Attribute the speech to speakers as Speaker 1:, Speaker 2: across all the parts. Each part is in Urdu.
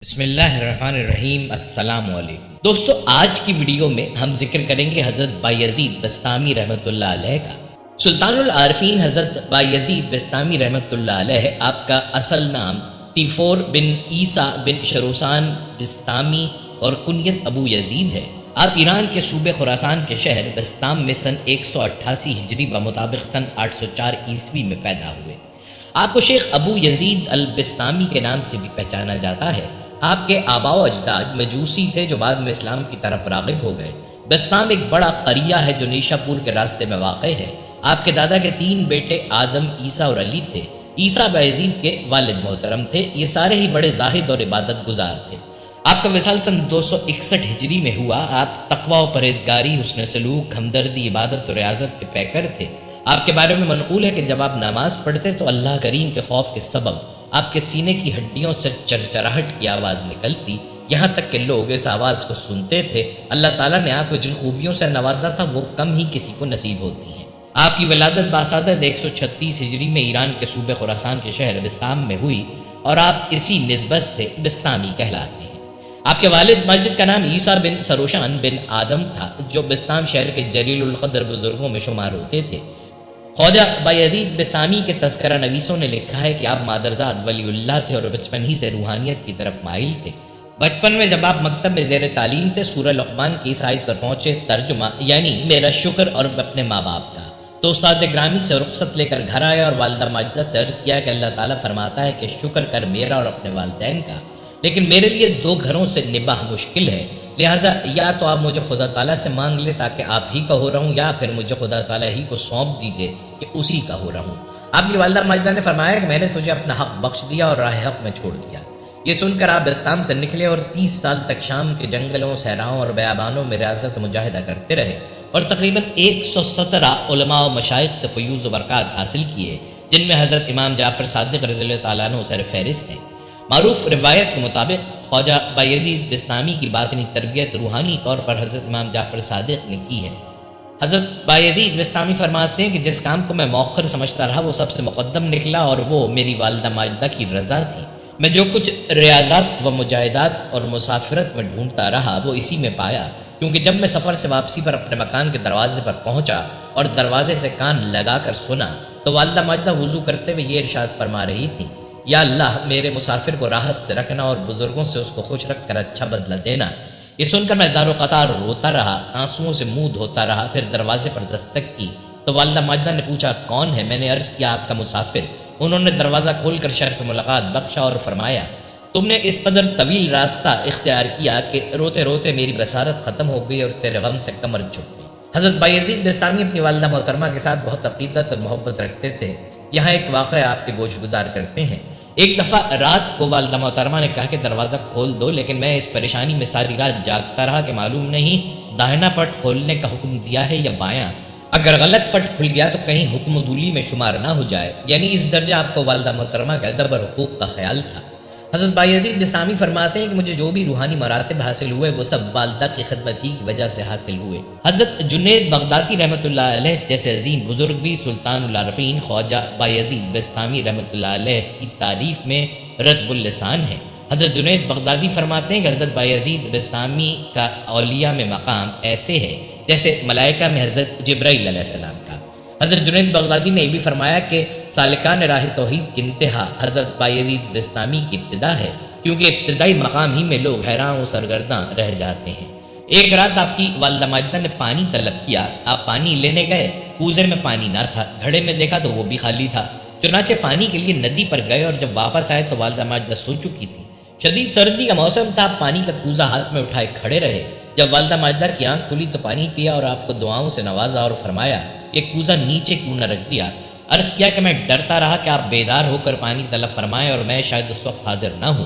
Speaker 1: بسم اللہ الرحمن الرحیم۔ السلام علیکم دوستو، آج کی ویڈیو میں ہم ذکر کریں گے حضرت بایزید بسطامی رحمۃ اللہ علیہ کا۔ سلطان العارفین حضرت بایزید بسطامی رحمۃ اللہ علیہ، آپ کا اصل نام تیفور بن عیسیٰ بن شروسان بسطامی اور کنیت ابو یزید ہے۔ آپ ایران کے صوبے خراسان کے شہر بسطام میں سن 188 ہجری بمطابق سن 804 عیسوی میں پیدا ہوئے۔ آپ کو شیخ ابو یزید البسطامی کے نام سے بھی پہچانا جاتا ہے۔ آپ کے آباء و اجداد مجوسی تھے جو بعد میں اسلام کی طرف راغب ہو گئے۔ بسطام ایک بڑا قریہ ہے جو نیشا پور کے راستے میں واقع ہے۔ آپ کے دادا کے 3 بیٹے آدم، عیسیٰ اور علی تھے۔ عیسیٰ بایزید کے والد محترم تھے۔ یہ سارے ہی بڑے زاہد اور عبادت گزار تھے۔ آپ کا وصال سن 261 ہجری میں ہوا۔ آپ تقوی و پرہیزگاری، حسن سلوک، ہمدردی، عبادت و ریاضت کے پیکر تھے۔ آپ کے بارے میں منقول ہے کہ جب آپ نماز پڑھتے تو اللہ کریم کے خوف کے سبب آپ کے سینے کی ہڈیوں سے چرچراہٹ کی آواز نکلتی، یہاں تک کہ لوگ اس آواز کو سنتے تھے۔ اللہ تعالیٰ نے آپ کو جن خوبیوں سے نوازا تھا وہ کم ہی کسی کو نصیب ہوتی ہیں۔ آپ کی ولادت باسعادت 136 ہجری میں ایران کے صوبے خراسان کے شہر بسطام میں ہوئی اور آپ اسی نسبت سے بسطامی کہلاتے ہیں۔ آپ کے والد ماجد کا نام عیسیٰ بن سروشان بن آدم تھا، جو بسطام شہر کے جلیل القدر بزرگوں میں شمار ہوتے تھے۔ خواجہ بایزید بسطامی کے تذکرہ نویسوں نے لکھا ہے کہ آپ مادرزاد ولی اللہ تھے اور بچپن ہی سے روحانیت کی طرف مائل تھے۔ بچپن میں جب آپ مکتب میں زیر تعلیم تھے، سورہ لقمان کی اس آیت پر پہنچے، ترجمہ یعنی میرا شکر اور اپنے ماں باپ کا، تو استاد گرامی سے رخصت لے کر گھر آئے اور والدہ ماجدہ سے عرض کیا کہ اللہ تعالیٰ فرماتا ہے کہ شکر کر میرا اور اپنے والدین کا، لیکن میرے لیے 2 گھروں سے نباہ مشکل ہے، لہٰذا یا تو آپ مجھے خدا تعالیٰ سے مانگ لے تاکہ آپ ہی کا ہو رہوں، یا پھر مجھے خدا تعالیٰ ہی کو سونپ دیجئے کہ اسی کا ہو رہوں۔ آپ کی والدہ ماجدہ نے فرمایا کہ میں نے تجھے اپنا حق بخش دیا اور راہ حق میں چھوڑ دیا۔ یہ سن کر آپ بسطام سے نکلے اور 30 سال تک شام کے جنگلوں، صحراؤں اور بیابانوں میں ریاضت و مجاہدہ کرتے رہے اور تقریباً 117 علماء و مشائخ سے فیوض و برکات حاصل کیے، جن میں حضرت امام جعفر صادق رضی اللہ تعالیٰ عنہ سر فہرست ہیں۔ معروف روایت کے مطابق خواجہ بایزید بسطامی کی باطنی تربیت روحانی طور پر حضرت امام جعفر صادق نے کی ہے۔ حضرت بایزید بسطامی فرماتے ہیں کہ جس کام کو میں مؤخر سمجھتا رہا وہ سب سے مقدم نکلا، اور وہ میری والدہ ماجدہ کی رضا تھی۔ میں جو کچھ ریاضات و مجاہدات اور مسافرت میں ڈھونڈتا رہا وہ اسی میں پایا، کیونکہ جب میں سفر سے واپسی پر اپنے مکان کے دروازے پر پہنچا اور دروازے سے کان لگا کر سنا تو والدہ ماجدہ وضو کرتے ہوئے یہ ارشاد فرما رہی تھی، یا اللہ میرے مسافر کو راحت سے رکھنا اور بزرگوں سے اس کو خوش رکھ کر اچھا بدلہ دینا۔ یہ سن کر میں زار و قطار روتا رہا، آنسوؤں سے منہ دھوتا رہا۔ پھر دروازے پر دستک کی تو والدہ ماجدہ نے پوچھا کون ہے؟ میں نے عرض کیا آپ کا مسافر۔ انہوں نے دروازہ کھول کر شرف ملاقات بخشا اور فرمایا تم نے اس قدر طویل راستہ اختیار کیا کہ روتے روتے میری بصارت ختم ہو گئی اور تیرے غم سے کمر جھک گئی۔ حضرت بایزید بسطامی اپنی والدہ محترمہ کے ساتھ بہت عقیدت اور محبت رکھتے تھے۔ یہاں ایک واقعہ آپ کے گوش گزار کرتے ہیں۔ ایک دفعہ رات کو والدہ محترمہ نے کہا کہ دروازہ کھول دو، لیکن میں اس پریشانی میں ساری رات جاگتا رہا کہ معلوم نہیں داہنا پٹ کھولنے کا حکم دیا ہے یا بایاں، اگر غلط پٹ کھل گیا تو کہیں حکم عدولی میں شمار نہ ہو جائے۔ یعنی اس درجہ آپ کو والدہ محترمہ کے ادب اور حقوق کا خیال تھا۔ حضرت بایزید بسطامی فرماتے ہیں کہ مجھے جو بھی روحانی مراتب حاصل ہوئے وہ سب والدہ کی خدمت ہی کی وجہ سے حاصل ہوئے۔ حضرت جنید بغدادی رحمۃ اللہ علیہ جیسے عظیم بزرگ بھی سلطان العارفین خواجہ بایزید بسطامی رحمۃ اللہ علیہ کی تعریف میں رطب اللسان ہے۔ حضرت جنید بغدادی فرماتے ہیں کہ حضرت بایزید بسطامی کا اولیاء میں مقام ایسے ہے جیسے ملائکہ میں حضرت جبرائیل علیہ السلام کا۔ حضرت جنید بغدادی نے یہ بھی فرمایا کہ سالکان راہ توحید کی انتہا حضرت بایزید بسطامی کی ابتدا ہے، کیونکہ ابتدائی مقام ہی میں لوگ حیران و سرگرداں رہ جاتے ہیں۔ ایک رات آپ کی والدہ ماجدہ نے پانی طلب کیا۔ آپ پانی لینے گئے، کوزے میں پانی نہ تھا، گھڑے میں دیکھا تو وہ بھی خالی تھا۔ چنانچہ پانی کے لیے ندی پر گئے اور جب واپس آئے تو والدہ ماجدہ سو چکی تھی۔ شدید سردی کا موسم تھا۔ آپ پانی کا کوزہ ہاتھ میں اٹھائے کھڑے رہے۔ جب والدہ ماجدہ کی آنکھ کھلی تو پانی پیا اور آپ کو دعاؤں سے نوازا اور فرمایا یہ کوزہ نیچے کیوں نہ رکھ دیا؟ عرض کیا کہ میں ڈرتا رہا کہ آپ بیدار ہو کر پانی طلب فرمائیں اور میں شاید اس وقت حاضر نہ ہوں۔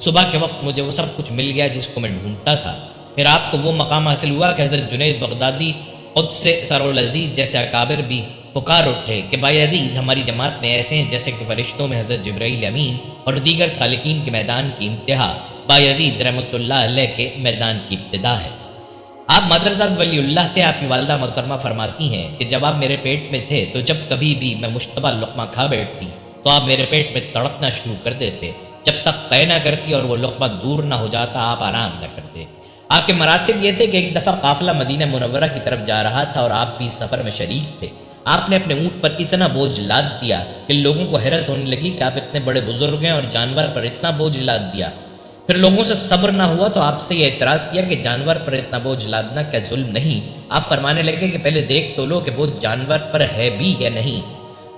Speaker 1: صبح کے وقت مجھے وہ سب کچھ مل گیا جس کو میں ڈھونڈتا تھا۔ پھر آپ کو وہ مقام حاصل ہوا کہ حضرت جنید بغدادی قدس سرالعزیز جیسے اکابر بھی پکار اٹھے کہ بایزید ہماری جماعت میں ایسے ہیں جیسے کہ فرشتوں میں حضرت جبرائیل امین اور دیگر سالکین کے میدان کی انتہا بایزید رحمۃ اللہ علیہ کے میدان کی ابتدا ہے۔ آپ مادرزاد ولی اللہ تھے۔ آپ کی والدہ محترمہ فرماتی ہیں کہ جب آپ میرے پیٹ میں تھے تو جب کبھی بھی میں مشتبہ لقمہ کھا بیٹھتی تو آپ میرے پیٹ میں تڑپنا شروع کر دیتے۔ جب تک طے نہ کرتی اور وہ لقمہ دور نہ ہو جاتا آپ آرام نہ کرتے۔ آپ کے مراتب یہ تھے کہ ایک دفعہ قافلہ مدینہ منورہ کی طرف جا رہا تھا اور آپ بھی سفر میں شریک تھے۔ آپ نے اپنے اونٹ پر اتنا بوجھ لاد دیا کہ لوگوں کو حیرت ہونے لگی کہ آپ اتنے بڑے بزرگ ہیں اور جانور پر اتنا بوجھ لاد دیا۔ پھر لوگوں سے صبر نہ ہوا تو آپ سے یہ اعتراض کیا کہ جانور پر اتنا بوجھ لادنا کیا ظلم نہیں؟ آپ فرمانے لگے کہ پہلے دیکھ تو لو کہ بوجھ جانور پر ہے بھی یا نہیں۔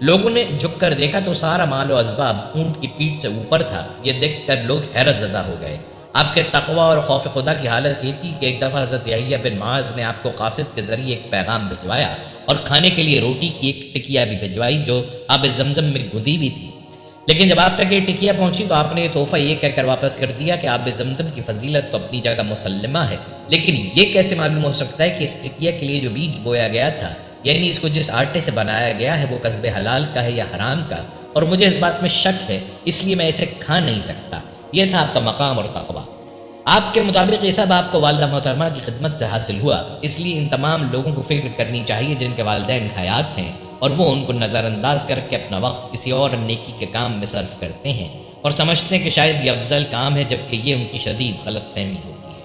Speaker 1: لوگوں نے جھک کر دیکھا تو سارا مال و اسباب اونٹ کی پیٹھ سے اوپر تھا۔ یہ دیکھ کر لوگ حیرت زدہ ہو گئے۔ آپ کے تقوی اور خوف خدا کی حالت یہ تھی کہ ایک دفعہ حضرت یحییٰ بن معاذ نے آپ کو قاصد کے ذریعے ایک پیغام بھجوایا اور کھانے کے لیے روٹی کی ایک ٹکیا بھی بھجوائی جو آب زمزم میں گدی بھی تھی۔ لیکن جب آپ تک یہ ٹکیا پہنچی تو آپ نے یہ تحفہ یہ کہہ کر واپس کر دیا کہ آب زمزم کی فضیلت تو اپنی جگہ مسلمہ ہے، لیکن یہ کیسے معلوم ہو سکتا ہے کہ اس ٹکیا کے لیے جو بیج بویا گیا تھا، یعنی اس کو جس آٹے سے بنایا گیا ہے، وہ قصب حلال کا ہے یا حرام کا، اور مجھے اس بات میں شک ہے، اس لیے میں اسے کھا نہیں سکتا۔ یہ تھا آپ کا مقام اور تقوی۔ آپ کے مطابق یہ سب آپ کو والدہ محترمہ کی خدمت سے حاصل ہوا، اس لیے ان تمام لوگوں کو فکر کرنی چاہیے جن کے والدین حیات ہیں اور وہ ان کو نظر انداز کر کے اپنا وقت کسی اور نیکی کے کام میں صرف کرتے ہیں اور سمجھتے ہیں کہ شاید یہ افضل کام ہے، جبکہ یہ ان کی شدید غلط فہمی ہوتی ہے۔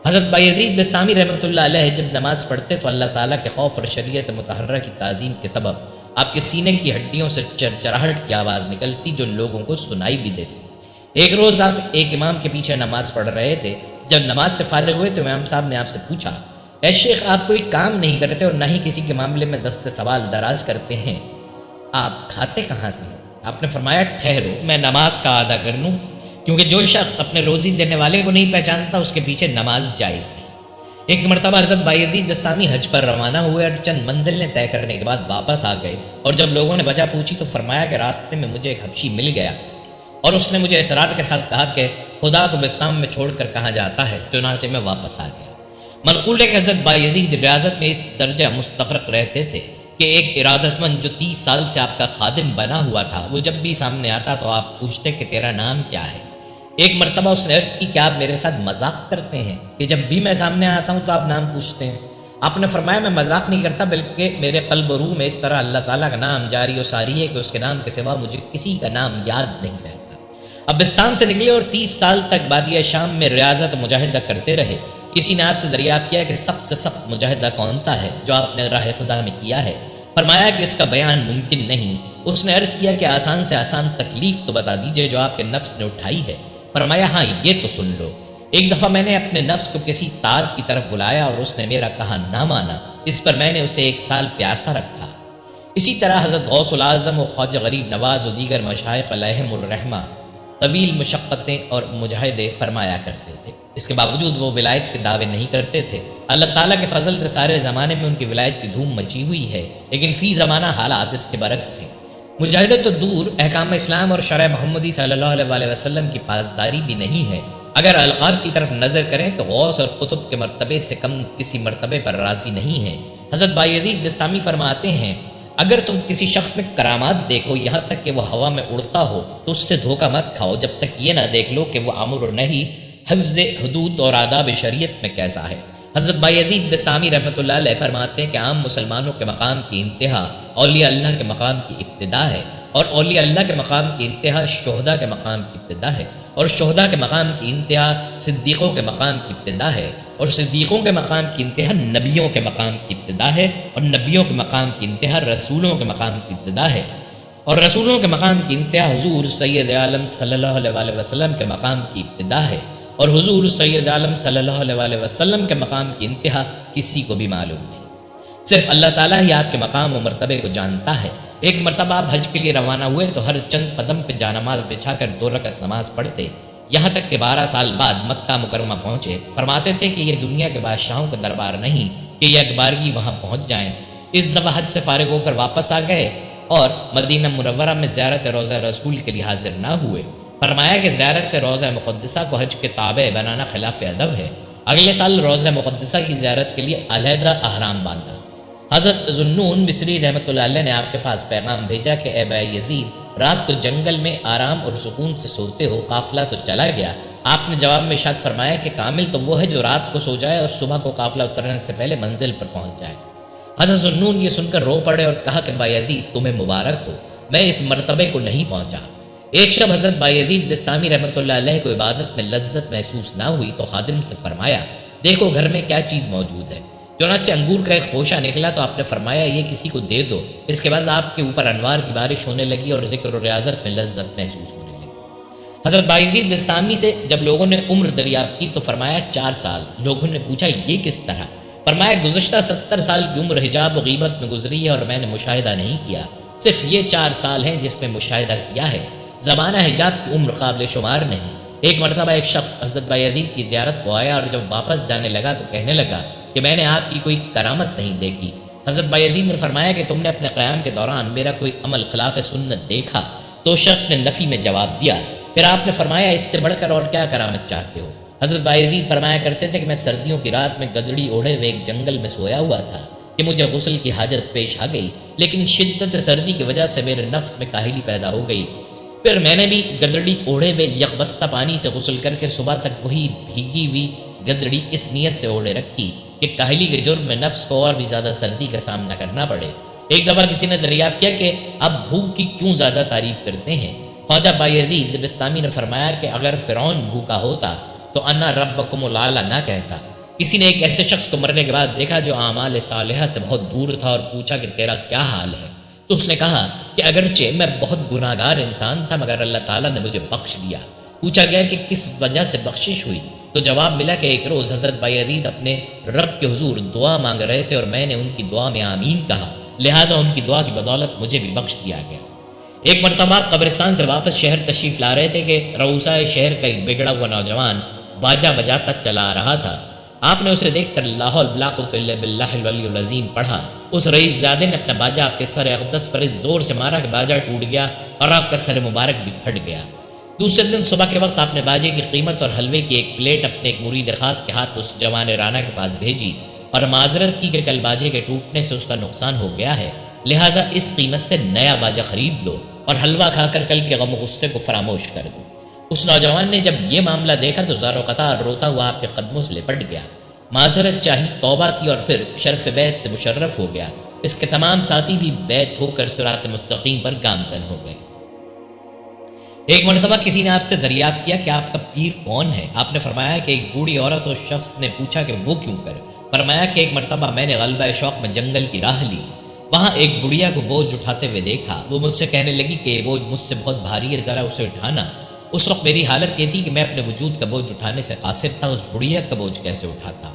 Speaker 1: حضرت بایزید بستامی رحمۃ اللہ علیہ جب نماز پڑھتے تو اللہ تعالیٰ کے خوف اور شریعت مطہرہ کی تعظیم کے سبب آپ کے سینے کی ہڈیوں سے چرچراہٹ کی آواز نکلتی جو لوگوں کو سنائی بھی دیتی۔ ایک روز آپ ایک امام کے پیچھے نماز پڑھ رہے تھے۔ جب نماز سے فارغ ہوئے تو امام صاحب نے آپ سے پوچھا، اے شیخ، آپ کوئی کام نہیں کرتے اور نہ ہی کسی کے معاملے میں دست سوال دراز کرتے ہیں، آپ کھاتے کہاں سے ہیں؟ آپ نے فرمایا، ٹھہرو میں نماز کا ادا کر لوں، کیونکہ جو شخص اپنے روزی دینے والے کو نہیں پہچانتا اس کے پیچھے نماز جائز نہیں۔ ایک مرتبہ حضرت بایزید بستامی حج پر روانہ ہوئے اور چند منزلیں طے کرنے کے بعد واپس آ گئے، اور جب لوگوں نے وجہ پوچھی تو فرمایا کہ راستے میں مجھے ایک حبشی مل گیا اور اس نے مجھے اصرار کے ساتھ کہا کہ خدا کو بستام میں چھوڑ کر کہاں جاتا ہے، چنانچہ میں واپس آ گیا۔ منقول ہے کہ حضرت بایزید ریاضت میں اس درجہ مستغرق رہتے تھے کہ ایک ارادت مند جو 30 سال سے آپ کا خادم بنا ہوا تھا، وہ جب بھی سامنے آتا تو آپ پوچھتے کہ تیرا نام کیا ہے۔ ایک مرتبہ اس نے عرض کی کہ آپ میرے ساتھ مذاق کرتے ہیں کہ جب بھی میں سامنے آتا ہوں تو آپ نام پوچھتے ہیں۔ آپ نے فرمایا، میں مذاق نہیں کرتا، بلکہ میرے قلب و روح میں اس طرح اللہ تعالیٰ کا نام جاری و ساری ہے کہ اس کے نام کے سوا مجھے کسی کا نام یاد نہیں رہتا۔ ابستان سے نکلے اور 30 سال تک بادیہ شام میں ریاضت مجاہدہ کرتے رہے۔ کسی نے آپ سے دریافت کیا کہ سخت سے سخت مجاہدہ کون سا ہے جو آپ نے راہ خدا میں کیا ہے؟ فرمایا کہ اس کا بیان ممکن نہیں۔ اس نے عرض کیا کہ آسان سے آسان تکلیف تو بتا دیجئے جو آپ کے نفس نے اٹھائی ہے۔ فرمایا، ہاں یہ تو سن لو۔ ایک دفعہ میں نے اپنے نفس کو کسی تار کی طرف بلایا اور اس نے میرا کہا نہ مانا، اس پر میں نے اسے 1 سال پیاسا رکھا۔ اسی طرح حضرت غوث العظم و خواجہ غریب نواز و دیگر مشائخ علیہم الرحمہ طویل مشقتیں اور مجاہدے فرمایا کرتے تھے، اس کے باوجود وہ ولایت کے دعوے نہیں کرتے تھے۔ اللہ تعالیٰ کے فضل سے سارے زمانے میں ان کی ولایت کی دھوم مچی ہوئی ہے، لیکن فی زمانہ حالات اس کے برعکس ہیں۔ مجاہدے تو دور، احکام اسلام اور شرع محمدی صلی اللہ علیہ وسلم کی پاسداری بھی نہیں ہے۔ اگر القاب کی طرف نظر کریں تو غوث اور قطب کے مرتبے سے کم کسی مرتبے پر راضی نہیں ہے۔ حضرت بایزید بستامی فرماتے ہیں، اگر تم کسی شخص میں کرامات دیکھو یہاں تک کہ وہ ہوا میں اڑتا ہو تو اس سے دھوکہ مت کھاؤ جب تک یہ نہ دیکھ لو کہ وہ امر اور نہیں حفظ حدود اور آداب شریعت میں کیسا ہے۔ حضرت بایزید بستامی رحمۃ اللہ علیہ فرماتے ہیں کہ عام مسلمانوں کے مقام کی انتہا اولیاء اللہ کے مقام کی ابتدا ہے، اور اولیاء اللہ کے مقام کی انتہا شہداء کے مقام کی ابتدا ہے، اور شہداء کے مقام کی انتہا صدیقوں کے مقام کی ابتدا ہے، اور صدیقوں کے مقام کی انتہا نبیوں کے مقام کی ابتدا ہے، اور نبیوں کے مقام کی انتہا رسولوں کے مقام کی ابتدا ہے، اور رسولوں کے مقام کی انتہا حضور سید عالم صلی اللہ علیہ وسلم کے مقام کی ابتدا ہے، اور حضور سید عالم صلی اللہ علیہ وسلم کے مقام کی انتہا کسی کو بھی معلوم نہیں۔ صرف اللہ تعالیٰ ہی آپ کے مقام و مرتبے کو جانتا ہے۔ ایک مرتبہ آپ حج کے لیے روانہ ہوئے تو ہر چند قدم پہ جانماز بچھا کر 2 رکعت نماز پڑھتے، یہاں تک کہ 12 سال بعد مکہ مکرمہ پہنچے۔ فرماتے تھے کہ یہ دنیا کے بادشاہوں کا دربار نہیں کہ یہ اکبارگی وہاں پہنچ جائیں۔ اس دفعہ حج سے فارغ ہو کر واپس آ گئے اور مدینہ منورہ میں زیارت روضہ رسول کے لیے حاضر نہ ہوئے۔ فرمایا کہ زیارت روضہ مقدسہ کو حج کے تابع بنانا خلاف ادب ہے۔ اگلے سال روضہ مقدسہ کی زیارت کے لیے علیحدہ احرام باندھا۔ حضرت ذوالنون مصری رحمۃ اللہ علیہ نے آپ کے پاس پیغام بھیجا کہ اے بایزید، رات کو جنگل میں آرام اور سکون سے سوتے ہو، قافلہ تو چلا گیا۔ آپ نے جواب میں ارشاد فرمایا کہ کامل تو وہ ہے جو رات کو سو جائے اور صبح کو قافلہ اترنے سے پہلے منزل پر پہنچ جائے۔ حضرت ذوالنون یہ سن کر رو پڑے اور کہا کہ بایزید تمہیں مبارک ہو، میں اس مرتبے کو نہیں پہنچا۔ ایک شب حضرت بایزید بستامی رحمۃ اللہ علیہ کو عبادت میں لذت محسوس نہ ہوئی تو خادم سے فرمایا دیکھو گھر میں کیا چیز موجود ہے۔ چنانچہ انگور کا ایک خوشہ نکلا تو آپ نے فرمایا یہ کسی کو دے دو۔ اس کے بعد آپ کے اوپر انوار کی بارش ہونے لگی اور ذکر و ریاضت میں لذت محسوس ہونے لگی۔ حضرت بایزید بستامی سے جب لوگوں نے عمر دریافت کی تو فرمایا 4 سال۔ لوگوں نے پوچھا یہ کس طرح؟ فرمایا گزشتہ 70 سال کی عمر حجاب و غیبت میں گزری ہے اور میں نے مشاہدہ نہیں کیا، صرف یہ 4 سال ہیں جس میں مشاہدہ کیا ہے۔ زمانہ حجاب کی عمر قابل شمار نہیں۔ ایک مرتبہ ایک شخص حضرت بایزید کی زیارت کو آیا اور جب واپس جانے لگا تو کہنے لگا کہ میں نے آپ کی کوئی کرامت نہیں دیکھی۔ حضرت بایزید نے فرمایا کہ تم نے اپنے قیام کے دوران میرا کوئی عمل خلاف سنت دیکھا؟ تو شخص نے نفی میں جواب دیا۔ پھر آپ نے فرمایا اس سے بڑھ کر اور کیا کرامت چاہتے ہو؟ حضرت بایزید فرمایا کرتے تھے کہ میں سردیوں کی رات میں گدڑی اوڑھے ہوئے ایک جنگل میں سویا ہوا تھا کہ مجھے غسل کی حاجت پیش آ گئی، لیکن شدت سردی کی وجہ سے میرے نفس میں کاہلی پیدا ہو گئی۔ پھر میں نے بھی گدڑی اوڑھے ہوئے یکبستہ پانی سے غسل کر کے صبح تک وہی بھیگی ہوئی گدڑی اس نیت سے اوڑھے رکھی کہ کاہلی کے جرم میں نفس کو اور بھی زیادہ سردی کا سامنا کرنا پڑے۔ ایک دفعہ کسی نے دریافت کیا کہ اب بھوک کی کیوں زیادہ تعریف کرتے ہیں؟ خواجہ بایزید بستامی نے فرمایا کہ اگر فرعون بھوکا ہوتا تو انا ربکم الاعلی نہ کہتا۔ کسی نے ایک ایسے شخص کو مرنے کے بعد دیکھا جو اعمال صالحہ سے بہت دور تھا اور پوچھا کہ تیرا کیا حال ہے؟ تو اس نے کہا کہ اگرچہ میں بہت گناہگار انسان تھا مگر اللہ تعالیٰ نے مجھے بخش دیا۔ پوچھا گیا کہ کس وجہ سے بخشش ہوئی؟ تو جواب ملا کہ ایک روز حضرت بایزید اپنے رب کے حضور دعا مانگ رہے تھے اور میں نے ان کی دعا میں آمین کہا، لہٰذا ان کی دعا کی بدولت مجھے بھی بخش دیا گیا۔ ایک مرتبہ قبرستان سے واپس شہر تشریف لا رہے تھے کہ روسائے شہر کا ایک بگڑا ہوا نوجوان باجا بجاتا چلا رہا تھا۔ آپ نے اسے دیکھ کر لا حول ولا قوت الا باللہ العلی العظیم پڑھا۔ اس رئیس زادے نے اپنا باجا آپ کے سر اقدس پر اس زور سے مارا کہ باجا ٹوٹ گیا اور آپ کا سر مبارک بھی پھٹ گیا۔ دوسرے دن صبح کے وقت آپ نے باجے کی قیمت اور حلوے کی ایک پلیٹ اپنے ایک مرید خاص کے ہاتھ اس جوان رانا کے پاس بھیجی اور معذرت کی کہ کل باجے کے ٹوٹنے سے اس کا نقصان ہو گیا ہے، لہٰذا اس قیمت سے نیا باجا خرید لو اور حلوہ کھا کر کل کے غم و غصے کو فراموش کر دو۔ اس نوجوان نے جب یہ معاملہ دیکھا تو زار و قطار روتا ہوا آپ کے قدموں سے لپٹ گیا، معذرت چاہی، توبہ کی اور پھر شرف بیت سے مشرف ہو گیا۔ اس کے تمام ساتھی بھی بیت ہو کر صراط مستقیم پر گامزن ہو گئے۔ ایک مرتبہ کسی نے آپ سے دریافت کیا کہ آپ کا پیر کون ہے؟ آپ نے فرمایا کہ ایک بوڑھی عورت اور شخص نے پوچھا کہ وہ کیوں کر؟ فرمایا کہ ایک مرتبہ میں نے غلبہ شوق میں جنگل کی راہ لی، وہاں ایک بڑھیا کو بوجھ اٹھاتے ہوئے دیکھا، وہ مجھ سے کہنے لگی کہ یہ بوجھ مجھ سے بہت بھاری ہے، ذرا اسے اٹھانا۔ اس وقت میری حالت یہ تھی کہ میں اپنے وجود کا بوجھ اٹھانے سے قاصر تھا، اس بڑھیا کا بوجھ کیسے اٹھاتا؟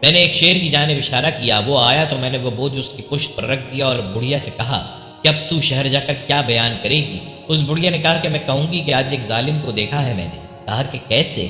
Speaker 1: میں نے ایک شیر کی جانب اشارہ کیا، وہ آیا تو میں نے وہ بوجھ اس کی پشت پر رکھ دیا اور بڑھیا سے کہا کہ اب تو شہر جا کر کیا بیان کرے گی؟ اس بڑھیا نے کہا کہ میں کہوں گی کہ آج ایک ظالم کو دیکھا ہے میں نے۔ کہا کہ کیسے؟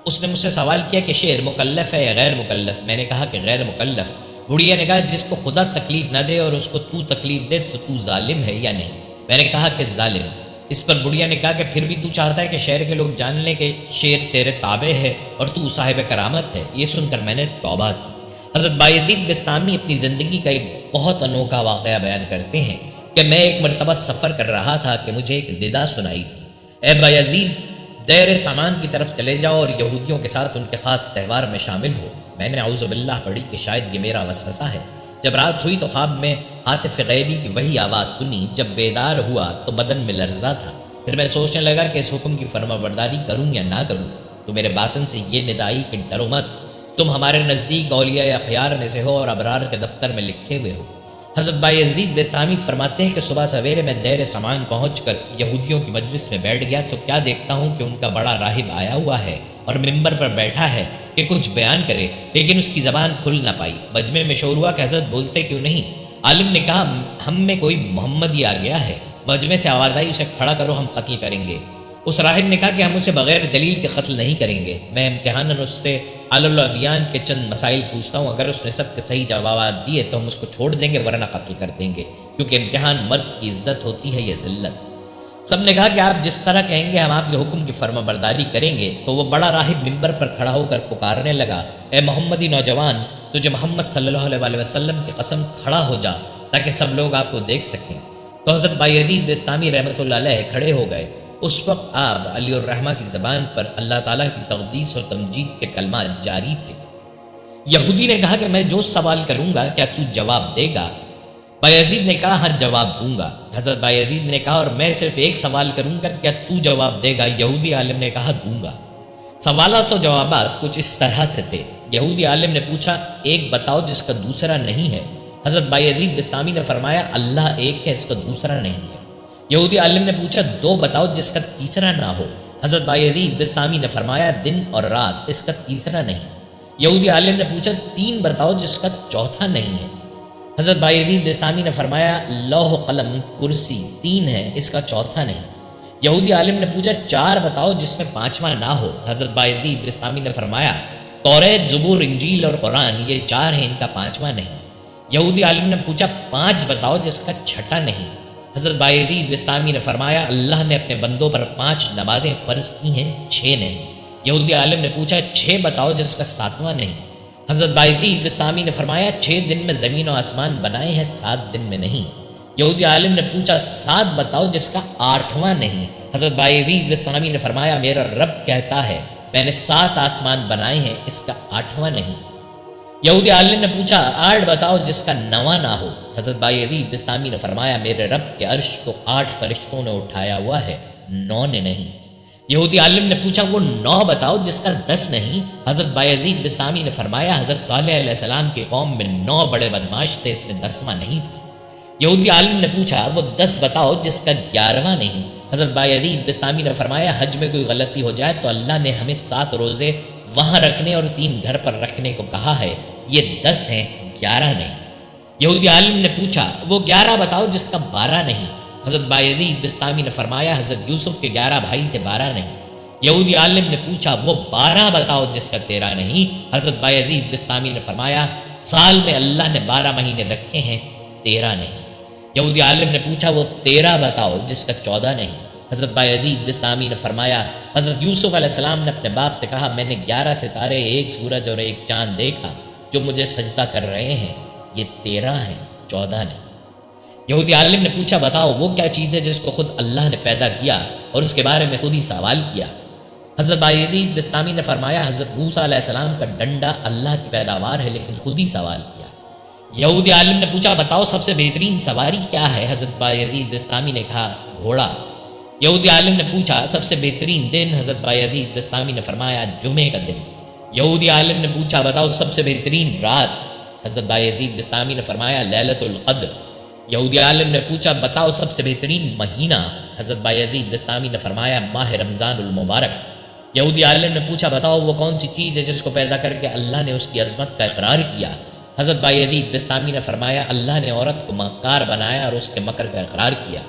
Speaker 1: اس نے مجھ سے سوال کیا کہ شعر مکلف ہے یا غیر مکلف؟ میں نے کہا کہ غیر مکلف۔ بڑھیا نے کہا جس کو خدا تکلیف نہ دے اور اس کو تو تکلیف دے تو ظالم ہے یا نہیں؟ میں نے کہا کہ ظالم۔ اس پر بڑھیا نے کہا کہ پھر بھی تو چاہتا ہے کہ شہر کے لوگ جان لیں کہ شعر تیرے تابع ہے اور تو صاحب کرامت ہے۔ یہ سن کر میں نے توبہ کی۔ حضرت بایزید بستامی اپنی زندگی کا ایک بہت انوکھا واقعہ بیان کرتے ہیں کہ میں ایک مرتبہ سفر کر رہا تھا کہ مجھے ایک ندا سنائی دی، اے بایزید دیر سامان کی طرف چلے جاؤ اور یہودیوں کے ساتھ ان کے خاص تہوار میں شامل ہو۔ میں نے اعوذ باللہ پڑھی کہ شاید یہ میرا وسوسہ ہے۔ جب رات ہوئی تو خواب میں ہاتف غیبی کی وہی آواز سنی۔ جب بیدار ہوا تو بدن میں لرزہ تھا۔ پھر میں سوچنے لگا کہ اس حکم کی فرما برداری کروں یا نہ کروں، تو میرے باطن سے یہ ندا آئی کہ ڈرو مت، تم ہمارے نزدیک اولیاء اخیار میں سے ہو اور ابرار کے دفتر میں لکھے ہوئے ہو۔ حضرت بایزید بستامی فرماتے ہیں کہ صبح سویرے میں دیر سامان پہنچ کر یہودیوں کی مجلس میں بیٹھ گیا تو کیا دیکھتا ہوں کہ ان کا بڑا راہب آیا ہوا ہے اور ممبر پر بیٹھا ہے کہ کچھ بیان کرے، لیکن اس کی زبان کھل نہ پائی۔ مجمع میں شور ہوا کہ حضرت بولتے کیوں نہیں؟ عالم نے کہا ہم میں کوئی محمدی آ گیا ہے۔ مجمع سے آواز آئی اسے کھڑا کرو، ہم قتل کریں گے۔ اس راہب نے کہا کہ ہم اسے بغیر دلیل کے قتل نہیں کریں گے، میں امتحاناً اس سے الادیان کے چند مسائل پوچھتا ہوں، اگر اس نے سب کے صحیح جوابات دیے تو ہم اس کو چھوڑ دیں گے ورنہ قتل کر دیں گے، کیونکہ امتحان مرد کی عزت ہوتی ہے یا ذلت۔ سب نے کہا کہ آپ جس طرح کہیں گے ہم آپ کے حکم کی فرما برداری کریں گے۔ تو وہ بڑا راہب ممبر پر کھڑا ہو کر پکارنے لگا، اے محمدی نوجوان، تجھے محمد صلی اللہ علیہ وسلم کی قسم کھڑا ہو جا تاکہ سب لوگ آپ کو دیکھ سکیں۔ تو حضرت بایزید بستامی رحمۃ اللہ علیہ کھڑے ہو گئے۔ اس وقت آپ علی الرحمہ کی زبان پر اللہ تعالیٰ کی تقدیس اور تمجید کے کلمات جاری تھے۔ یہودی نے کہا کہ میں جو سوال کروں گا کیا تو جواب دے گا؟ بایزید نے کہا ہاں جواب دوں گا۔ حضرت بایزید نے کہا اور میں صرف ایک سوال کروں گا، کیا تو جواب دے گا؟ یہودی عالم نے کہا دوں گا۔ سوالات و جوابات کچھ اس طرح سے تھے۔ یہودی عالم نے پوچھا ایک بتاؤ جس کا دوسرا نہیں ہے۔ حضرت بایزید بستامی نے فرمایا اللہ ایک ہے، اس کا دوسرا نہیں ہے۔ یہودی عالم نے پوچھا دو بتاؤ جس کا تیسرا نہ ہو۔ حضرت بایزید بستامی نے فرمایا دن اور رات، اس کا تیسرا نہیں۔ یہودی عالم نے پوچھا تین بتاؤ جس کا چوتھا نہیں ہے۔ حضرت بایزید بستامی نے فرمایا لوح و قلم کرسی، تین ہے، اس کا چوتھا نہیں۔ یہودی عالم نے پوچھا چار بتاؤ جس میں پانچواں نہ ہو۔ حضرت بایزید بستامی نے فرمایا توریت، زبور، انجیل اور قرآن، یہ چار ہیں، ان کا پانچواں نہیں۔ یہودی عالم نے پوچھا پانچ بتاؤ جس کا چھٹا نہیں۔ حضرت بایزید بستامی نے فرمایا اللہ نے اپنے بندوں پر 5 نمازیں فرض کی ہیں، 6 نہیں۔ یہودی عالم نے پوچھا 6 بتاؤ جس کا 7واں نہیں۔ حضرت بایزید بستامی نے فرمایا 6 دن میں زمین و آسمان بنائے ہیں، 7 دن میں نہیں۔ یہودی عالم نے پوچھا 7 بتاؤ جس کا 8واں نہیں۔ حضرت بایزید بستامی نے فرمایا میرا رب کہتا ہے میں نے 7 آسمان بنائے ہیں، اس کا 8واں نہیں۔ یہودی عالم نے پوچھا 8 بتاؤ جس کا 9واں نہ ہو۔ حضرت بایزید بستامی نے فرمایا میرے رب کے عرش کو 8 فرشتوں نے اٹھایا ہوا ہے، 9 نے نہیں۔ یہودی عالم نے پوچھا وہ 9 بتاؤ جس کا 10 نہیں۔ حضرت بایزید بستامی نے فرمایا حضرت صالح علیہ السلام کی قوم میں 9 بڑے بدماش تھے، اس میں 10واں نہیں تھا۔ یہودی عالم نے پوچھا وہ 10 بتاؤ جس کا 11واں نہیں۔ حضرت بایزید بستامی نے فرمایا حج میں کوئی غلطی ہو جائے تو اللہ نے ہمیں 7 روزے وہاں رکھنے اور 3 گھر پر رکھنے کو کہا ہے، یہ 10 ہیں، 11 نہیں۔ یہودی عالم نے پوچھا وہ 11 بتاؤ جس کا 12 نہیں۔ حضرت بایزید بستامی نے فرمایا حضرت یوسف کے 11 بھائی تھے، 12 نہیں۔ یہودی عالم نے پوچھا وہ 12 بتاؤ جس کا 13 نہیں۔ حضرت بایزید بستامی نے فرمایا سال میں اللہ نے 12 مہینے رکھے ہیں، 13 نہیں۔ یہودی عالم نے پوچھا وہ 13 بتاؤ جس کا 14 نہیں۔ حضرت بایزید بستامی نے فرمایا حضرت یوسف علیہ السلام نے اپنے باپ سے کہا میں نے 11 ستارے، 1 سورج اور 1 چاند دیکھا جو مجھے سجدہ کر رہے ہیں، یہ 13 ہیں، 14 نہیں۔ یہودی عالم نے پوچھا بتاؤ وہ کیا چیز ہے جس کو خود اللہ نے پیدا کیا اور اس کے بارے میں خود ہی سوال کیا۔ حضرت بایزید بستامی نے فرمایا حضرت موسیٰ علیہ السلام کا ڈنڈا اللہ کی پیداوار ہے لیکن خود ہی سوال کیا۔ یہودی عالم نے پوچھا بتاؤ سب سے بہترین سواری کیا ہے؟ حضرت بایزید بستامی نے کہا گھوڑا۔ یہودی عالم نے پوچھا سب سے بہترین دن؟ حضرت بایزید بستامی نے فرمایا جمعے کا دن۔ یہودی عالم نے پوچھا بتاؤ سب سے بہترین رات؟ حضرت بایزید بستامی نے فرمایا لیلۃ القدر۔ یہودی عالم نے پوچھا بتاؤ سب سے بہترین مہینہ؟ حضرت بایزید بستامی نے فرمایا ماہ رمضان المبارک۔ یہودی عالم نے پوچھا بتاؤ وہ کون سی چیز ہے جس کو پیدا کر کے اللہ نے اس کی عظمت کا اقرار کیا؟ حضرت بایزید بستامی نے فرمایا اللہ نے عورت کو مکار بنایا اور اس کے مکر کا اقرار کیا،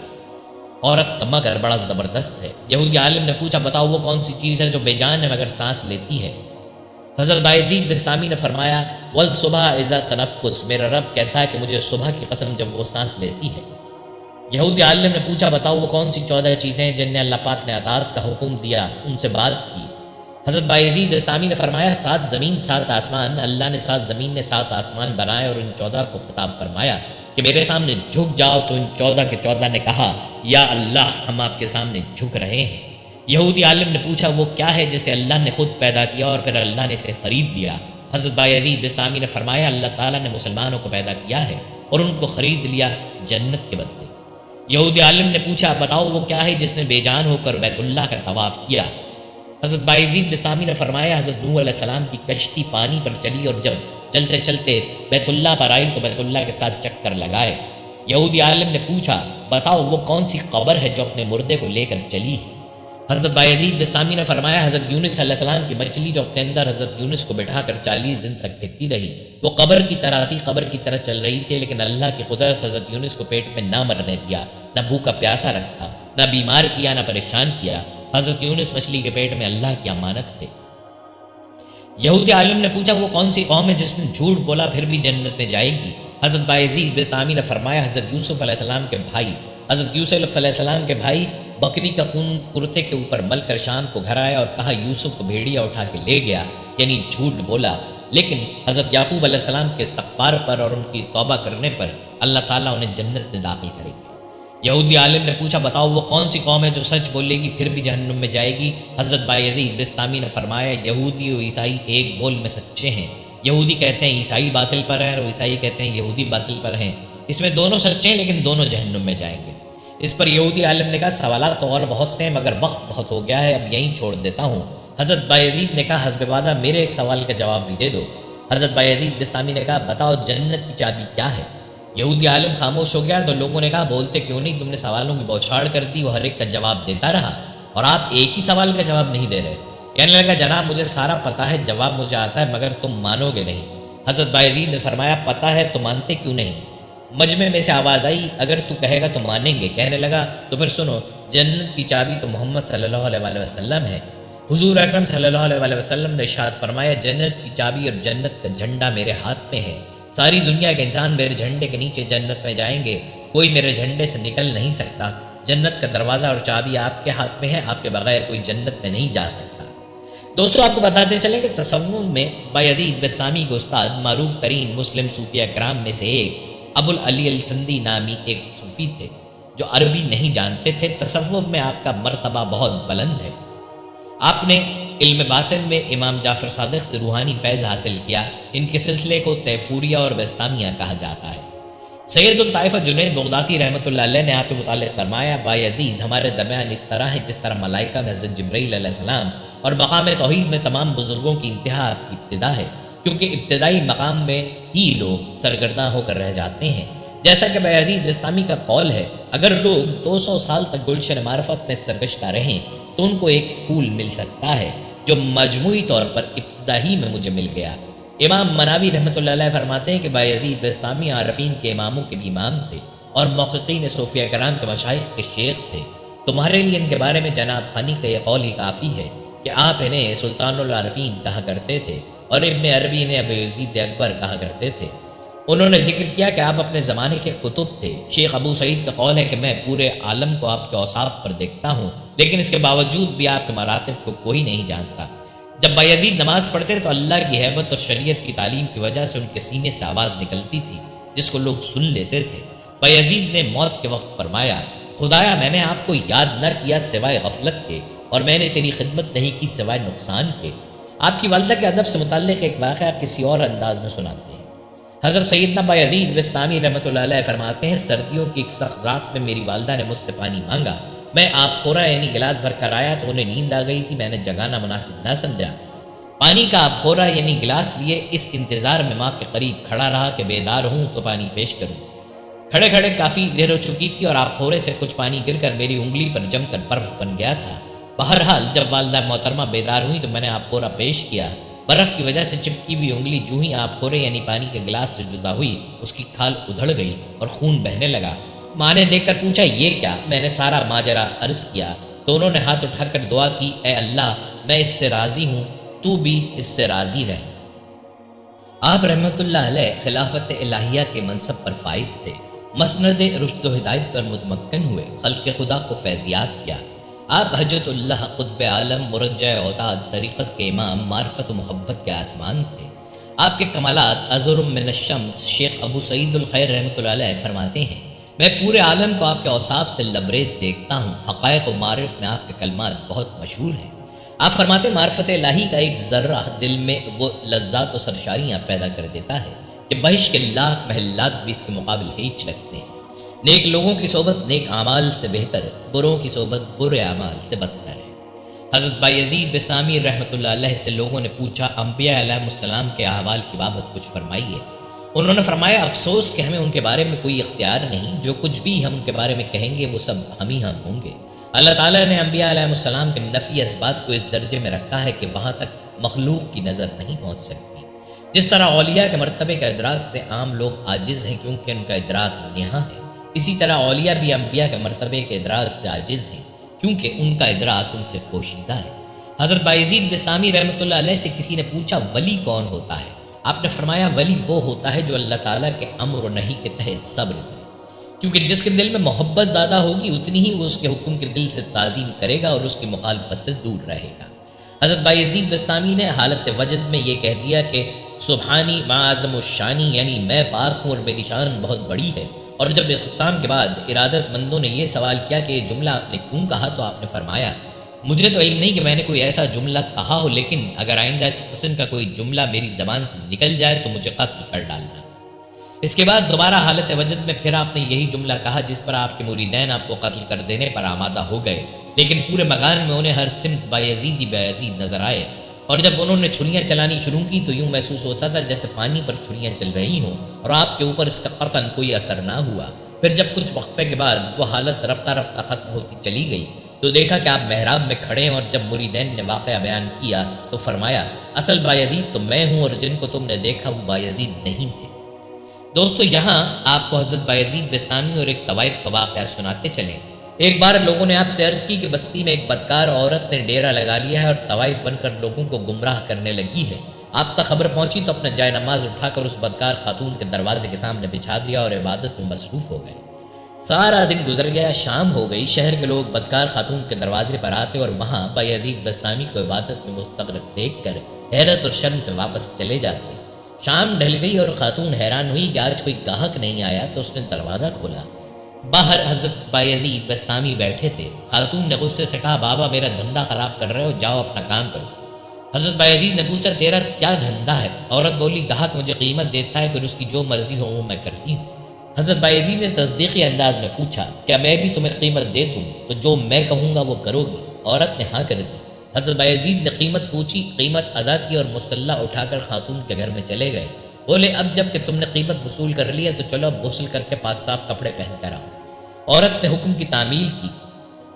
Speaker 1: عورت کا مکر بڑا زبردست ہے۔ یہودی عالم نے پوچھا بتاؤ وہ کون سی چیز ہے جو بے جان ہے مگر سانس لیتی ہے؟ حضرت بایزید بستامی نے فرمایا والصبح اذا تنفس، میرا رب کہتا ہے کہ مجھے صبح کی قسم جب وہ سانس لیتی ہے۔ یہودی عالم نے پوچھا بتاؤ وہ کون سی 14 چیزیں ہیں جن نے اللہ پاک نے اطاعت کا حکم دیا، ان سے بات کی؟ حضرت بایزید بستامی نے فرمایا 7 زمین 7 آسمان، اللہ نے 7 زمین نے 7 آسمان بنائے اور ان 14 کو خطاب فرمایا کہ میرے سامنے جھک جاؤ، تو ان 14 کے 14 نے کہا یا اللہ ہم آپ کے سامنے جھک رہے ہیں۔ یہودی عالم نے پوچھا وہ کیا ہے جسے اللہ نے خود پیدا کیا اور پھر اللہ نے اسے خرید لیا؟ حضرت بایزید بستامی نے فرمایا اللہ تعالیٰ نے مسلمانوں کو پیدا کیا ہے اور ان کو خرید لیا جنت کے بدلے۔ یہودی عالم نے پوچھا بتاؤ وہ کیا ہے جس نے بے جان ہو کر بیت اللہ کا طواف کیا؟ حضرت بایزید بستامی نے فرمایا حضرت نوح علیہ السلام کی کشتی پانی پر چلی اور جب چلتے چلتے بیت اللہ پر آئی تو بیت اللہ کے ساتھ چکر لگائے۔ یہودی عالم نے پوچھا بتاؤ وہ کون سی قبر ہے جو اپنے مردے کو لے کر چلی؟ حضرت بایزید بستامی نے فرمایا حضرت یونس علیہ السلام کی مچھلی جو اپنے اندر حضرت یونس کو بٹھا کر 40 دن تک پھرتی رہی، وہ قبر کی طرح تھی، قبر کی طرح چل رہی تھی، لیکن اللہ کی قدرت حضرت یونس کو پیٹ میں نہ مرنے دیا، نہ بھوکا پیاسا رکھا، نہ بیمار کیا، نہ پریشان کیا۔ حضرت یونس مچھلی کے پیٹ میں اللہ کی امانت تھے۔ یہودی عالم نے پوچھا وہ کون سی قوم ہے جس نے جھوٹ بولا پھر بھی جنت میں جائے گی؟ حضرت بایزید بستامی نے فرمایا حضرت یوسف علیہ السلام کے بھائی۔ حضرت یوسف علیہ السلام کے بھائی بکری کا خون کرتے کے اوپر مل کر شام کو گھر آئے اور کہا یوسف کو بھیڑیا اٹھا کے لے گیا، یعنی جھوٹ بولا۔ لیکن حضرت یعقوب علیہ السلام کے استغفار پر اور ان کی توبہ کرنے پر اللہ تعالیٰ انہیں جنت میں داخل کرے گا۔ یہودی عالم نے پوچھا بتاؤ وہ کون سی قوم ہے جو سچ بولے گی پھر بھی جہنم میں جائے گی؟ حضرت بایزید بستامی نے فرمایا یہودی و عیسائی ایک بول میں سچے ہیں۔ یہودی کہتے ہیں عیسائی باطل پر ہیں اور عیسائی کہتے ہیں یہودی باطل پر ہیں۔ اس میں دونوں سچے ہیں لیکن دونوں جہنم میں جائیں گے۔ اس پر یہودی عالم نے کہا سوالات تو اور بہت سے ہیں مگر وقت بہت ہو گیا ہے، اب یہیں چھوڑ دیتا ہوں۔ حضرت بایزید نے کہا حسب وعدہ میرے ایک سوال کا جواب بھی دے دو۔ حضرت بایزید بستامی نے کہا بتاؤ جنت کی چابی کیا ہے؟ یہودی عالم خاموش ہو گیا تو لوگوں نے کہا بولتے کیوں نہیں، تم نے سوالوں کی بوچھاڑ کر دی، وہ ہر ایک کا جواب دیتا رہا اور آپ ایک ہی سوال کا جواب نہیں دے رہے۔ کہنے لگا جناب مجھے سارا پتہ ہے، جواب مجھے آتا ہے مگر تم مانو گے نہیں۔ حضرت بایزید نے فرمایا پتہ ہے تو مانتے کیوں نہیں؟ مجمع میں سے آواز آئی اگر تو کہے گا تو مانیں گے۔ کہنے لگا تو پھر سنو، جنت کی چابی تو محمد صلی اللہ علیہ وآلہ وسلم ہے۔ حضور اکرم صلی اللہ علیہ وآلہ وسلم نے ارشاد فرمایا جنت کی چابی اور جنت کا جھنڈا میرے ہاتھ میں ہے، ساری دنیا کے انسان میرے جھنڈے کے نیچے جنت میں جائیں گے، کوئی میرے جھنڈے سے نکل نہیں سکتا۔ جنت کا دروازہ اور چابی آپ کے ہاتھ میں ہے، آپ کے بغیر کوئی جنت میں نہیں جا سکتا۔ دوستو آپ کو بتاتے چلیں کہ تصوف میں بایزید بستامی کے استاد معروف ترین مسلم صوفیہ کرام میں سے ایک ابو العلی السندی نامی ایک صوفی تھے جو عربی نہیں جانتے تھے۔ تصوف میں آپ کا مرتبہ بہت بلند ہے۔ آپ نے علم باطن میں امام جعفر صادق سے روحانی فیض حاصل کیا۔ ان کے سلسلے کو تیفوریہ اور بستامیہ کہا جاتا ہے۔ سید الطائفہ جنید بغدادی رحمۃ اللہ علیہ نے آپ کے متعلق فرمایا بایزید ہمارے درمیان اس طرح ہے جس طرح ملائکہ میں حضرت جبرائیل علیہ السلام اور مقام توحید میں تمام بزرگوں کی انتہا آپ کی ابتدا ہے، کیونکہ ابتدائی مقام میں ہی لوگ سرگرداں ہو کر رہ جاتے ہیں۔ جیسا کہ بایزید بستامی کا قول ہے اگر لوگ 200 سال تک گلشن معرفت میں سرگشتہ رہیں تو ان کو ایک پھول مل سکتا ہے جو مجموعی طور پر ابتدا ہی میں مجھے مل گیا۔ امام مناوی رحمۃ اللہ علیہ فرماتے ہیں کہ بایزید بستامی عارفین کے اماموں کے بھی امام تھے اور محققین صوفیہ کرام کے مشائخ کے شیخ تھے۔ تمہارے لیے ان کے بارے میں جناب خانی کا یہ قول ہی کافی ہے کہ آپ انہیں سلطان العارفین کہا کرتے تھے اور ابن عربی انہیں ابو یزید اکبر کہا کرتے تھے۔ انہوں نے ذکر کیا کہ آپ اپنے زمانے کے کتب تھے۔ شیخ ابو سعید کا قول ہے کہ میں پورے عالم کو آپ کے اوصاف پر دیکھتا ہوں لیکن اس کے باوجود بھی آپ کے مراتب کو کوئی نہیں جانتا۔ جب بایزید نماز پڑھتے تو اللہ کی ہیبت اور شریعت کی تعلیم کی وجہ سے ان کے سینے سے آواز نکلتی تھی جس کو لوگ سن لیتے تھے۔ بایزید نے موت کے وقت فرمایا خدایا میں نے آپ کو یاد نہ کیا سوائے غفلت کے اور میں نے تیری خدمت نہیں کی سوائے نقصان کے۔ آپ کی والدہ کے ادب سے متعلق ایک واقعہ کسی اور انداز میں سناتے ہیں۔ حضرت سیدنا بایزید بستامی رحمۃ اللہ علیہ فرماتے ہیں سردیوں کی ایک سخت رات میں میری والدہ نے مجھ سے پانی مانگا، میں آپ خورا یعنی گلاس بھر کر آیا تو انہیں نیند آ گئی تھی، میں نے جگانا مناسب نہ سمجھا، پانی کا آپ خورا یعنی گلاس لیے اس انتظار میں ماں کے قریب کھڑا رہا کہ بیدار ہوں تو پانی پیش کروں۔ کھڑے کھڑے کافی دیر ہو چکی تھی اور آپ خورے سے کچھ پانی گر کر میری انگلی پر جم کر برف بن گیا تھا۔ بہرحال جب والدہ محترمہ بیدار ہوئی تو میں نے آپ خورا پیش کیا، برف کی وجہ سے چپکی ہوئی انگلی جو ہی آپ خورے یعنی پانی کے گلاس سے جدا ہوئی اس کی کھال ادھڑ گئی اور خون بہنے لگا۔ ماں نے دیکھ کر پوچھا یہ کیا؟ میں نے سارا ماجرا عرض کیا تو انہوں نے ہاتھ اٹھا کر دعا کی اے اللہ میں اس سے راضی ہوں، تو بھی اس سے راضی رہ۔ آپ رحمۃ اللہ علیہ خلافت الہیہ کے منصب پر فائز تھے، مسند رشد و ہدایت پر متمکن ہوئے، خلق خدا کو فیضیاب کیا۔ آپ حجت اللہ قطب عالم مرجع اوتاد طریقت کے امام معرفت و محبت کے آسمان تھے۔ آپ کے کمالات ازر من الشمس۔ شیخ ابو سعید الخیر رحمۃ اللہ علیہ فرماتے ہیں میں پورے عالم کو آپ کے اوصاف سے لبریز دیکھتا ہوں، حقائق و معارف میں آپ کے کلمات بہت مشہور ہیں۔ آپ فرماتے معرفت الہی کا ایک ذرہ دل میں وہ لذات و سرشاریاں پیدا کر دیتا ہے کہ بہش کے لاکھ محلات بھی اس کے مقابل ہیچ لگتے ہیں۔ نیک لوگوں کی صحبت نیک اعمال سے بہتر، بروں کی صحبت برے اعمال سے بدتر ہے۔ حضرت بایزید بستامی رحمۃ اللہ علیہ سے لوگوں نے پوچھا انبیاء علیہ السلام کے احوال کی بابت کچھ فرمائیے۔ انہوں نے فرمایا افسوس کہ ہمیں ان کے بارے میں کوئی اختیار نہیں، جو کچھ بھی ہم ان کے بارے میں کہیں گے وہ سب ہم ہی ہم ہوں گے۔ اللہ تعالیٰ نے انبیاء علیہ السلام کے نفی اسبات کو اس درجے میں رکھا ہے کہ وہاں تک مخلوق کی نظر نہیں پہنچ سکتی۔ جس طرح اولیاء کے مرتبے کا ادراک سے عام لوگ عاجز ہیں کیونکہ ان کا ادراک نہاں ہے، اسی طرح اولیاء بھی انبیاء کے مرتبے کے ادراک سے عاجز ہیں کیونکہ ان کا ادراک ان سے پوشیدہ ہے۔ حضرت بایزید بستامی رحمۃ اللہ علیہ سے کسی نے پوچھا ولی کون ہوتا ہے؟ آپ نے فرمایا ولی وہ ہوتا ہے جو اللہ تعالیٰ کے امر و نہی کے تحت صبر کرے، کیونکہ جس کے دل میں محبت زیادہ ہوگی اتنی ہی وہ اس کے حکم کے دل سے تعظیم کرے گا اور اس کی مخالفت سے دور رہے گا۔ حضرت بایزید بستامی نے حالت وجد میں یہ کہہ دیا کہ سبحانی معظم الشانی، یعنی میں پاک ہوں اور میری شان بہت بڑی ہے۔ اور جب اختتام کے بعد ارادت مندوں نے یہ سوال کیا کہ یہ جملہ آپ نے کیوں کہا تو آپ نے فرمایا مجھے تو علم نہیں کہ میں نے کوئی ایسا جملہ کہا ہو، لیکن اگر آئندہ اس قسم کا کوئی جملہ میری زبان سے نکل جائے تو مجھے قتل کر ڈالنا۔ اس کے بعد دوبارہ حالت وجد میں پھر آپ نے یہی جملہ کہا جس پر آپ کے مریدین آپ کو قتل کر دینے پر آمادہ ہو گئے، لیکن پورے مکان میں انہیں ہر سمت بایزید ہی بایزید نظر آئے، اور جب انہوں نے چھریاں چلانی شروع کی تو یوں محسوس ہوتا تھا جیسے پانی پر چھریاں چل رہی ہوں، اور آپ کے اوپر اس کا قطعاً کوئی اثر نہ ہوا۔ پھر جب کچھ وقفے کے بعد وہ حالت رفتہ رفتہ ختم ہوتی چلی گئی تو دیکھا کہ آپ محراب میں کھڑے ہیں، اور جب مریدین نے واقعہ بیان کیا تو فرمایا، اصل بایزید تو میں ہوں، اور جن کو تم نے دیکھا وہ بایزید نہیں تھے۔ دوستو، یہاں آپ کو حضرت بایزید بستامی اور ایک طوائف کا واقعہ سناتے چلیں۔ ایک بار لوگوں نے آپ سے عرض کی کہ بستی میں ایک بدکار عورت نے ڈیرا لگا لیا ہے اور طوائف بن کر لوگوں کو گمراہ کرنے لگی ہے۔ آپ تک خبر پہنچی تو اپنا جائے نماز اٹھا کر اس بدکار خاتون کے دروازے کے سامنے بچھا دیا اور عبادت میں مصروف ہو گئے۔ سارا دن گزر گیا، شام ہو گئی، شہر کے لوگ بدکار خاتون کے دروازے پر آتے اور وہاں بایزید بستامی کو عبادت میں مستغرق دیکھ کر حیرت اور شرم سے واپس چلے جاتے۔ شام ڈھل گئی اور خاتون حیران ہوئی کہ آج کوئی گاہک نہیں آیا تو اس نے دروازہ کھولا۔ باہر حضرت بایزید بستامی بیٹھے تھے۔ خاتون نے غصے سے کہا، بابا میرا دھندا خراب کر رہے ہو، جاؤ اپنا کام کرو۔ حضرت بایزید نے پوچھا، تیرا کیا دھندا ہے؟ عورت بولی، گاہک مجھے قیمت دیتا ہے، پھر اس کی جو مرضی ہو وہ میں کرتی ہوں۔ حضرت بایزید نے تصدیقی انداز میں پوچھا، کیا میں بھی تمہیں قیمت دے دوں تو جو میں کہوں گا وہ کرو گی؟ عورت نے ہاں کر دی۔ حضرت بایزید نے قیمت پوچھی، قیمت ادا کی اور مسلح اٹھا کر خاتون کے گھر میں چلے گئے۔ بولے، اب جب کہ تم نے قیمت وصول کر لیا تو چلو اب غسل کر کے پاک صاف کپڑے پہن کر آؤ۔ عورت نے حکم کی تعمیل کی۔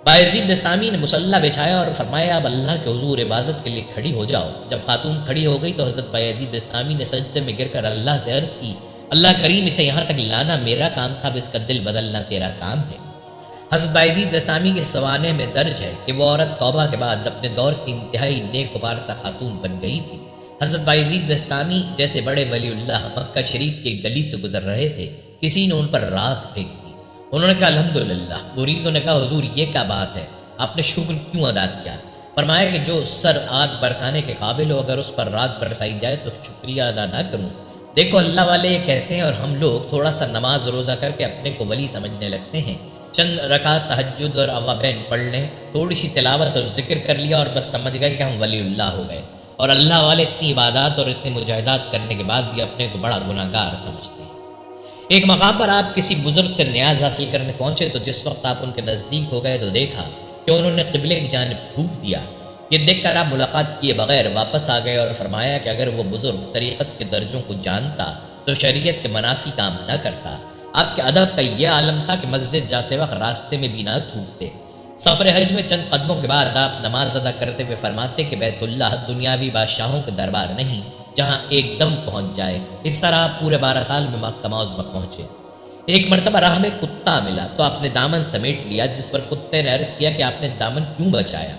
Speaker 1: بایزید بستامی نے مسلح بچھایا اور فرمایا، اب اللہ کے حضور عبادت کے لیے کھڑی ہو جاؤ۔ جب خاتون کھڑی ہو گئی تو حضرت بایزید بستامی نے سجدے میں گر کر اللہ سے عرض کی، اللہ کریم، اسے یہاں تک لانا میرا کام تھا، اب اس کا دل بدلنا تیرا کام ہے۔ حضرت بایزید بستامی کے سوانے میں درج ہے کہ وہ عورت توبہ کے بعد اپنے دور کی انتہائی نیک و پارسا خاتون بن گئی تھی۔ حضرت بایزید بستامی جیسے بڑے ولی اللہ مکہ شریف کی گلی سے گزر رہے تھے، کسی نے ان پر راکھ پھینک دی۔ انہوں نے کہا، الحمدللہ۔ مریدوں نے کہا، حضور یہ کیا بات ہے، آپ نے شکر کیوں ادا کیا؟ فرمایا کہ جو سر آگ برسانے کے قابل ہو، اگر اس پر راکھ برسائی جائے تو شکریہ ادا نہ کروں؟ دیکھو، اللہ والے یہ کہتے ہیں اور ہم لوگ تھوڑا سا نماز روزہ کر کے اپنے کو ولی سمجھنے لگتے ہیں، چند رکعت تہجد اور اوابین پڑھ لیں، تھوڑی سی تلاوت اور ذکر کر لیا اور بس سمجھ گئے کہ ہم ولی اللہ ہو گئے، اور اللہ والے اتنی عبادات اور اتنے مجاہدات کرنے کے بعد بھی اپنے کو بڑا گناہگار سمجھتے ہیں۔ ایک مقام پر آپ کسی بزرگ سے نیاز حاصل کرنے پہنچے تو جس وقت آپ ان کے نزدیک ہو گئے تو دیکھا کہ انہوں نے قبلے کی جانب تھوک دیا۔ یہ دیکھ کر آپ ملاقات کیے بغیر واپس آ گئے اور فرمایا کہ اگر وہ بزرگ طریقت کے درجوں کو جانتا تو شریعت کے منافی کام نہ کرتا۔ آپ کے ادب کا یہ عالم تھا کہ مسجد جاتے وقت راستے میں بھی نہ تھوکتے۔ سفر حج میں چند قدموں کے بعد آپ نماز ادا کرتے ہوئے فرماتے کہ بیت اللہ دنیاوی بادشاہوں کے دربار نہیں جہاں ایک دم پہنچ جائے۔ اس طرح آپ پورے 12 سال میں مکہ معظمہ پہنچے۔ ایک مرتبہ راہ میں کتا ملا تو آپ نے دامن سمیٹ لیا، جس پر کتے نے عرض کیا کہ آپ نے دامن کیوں بچایا؟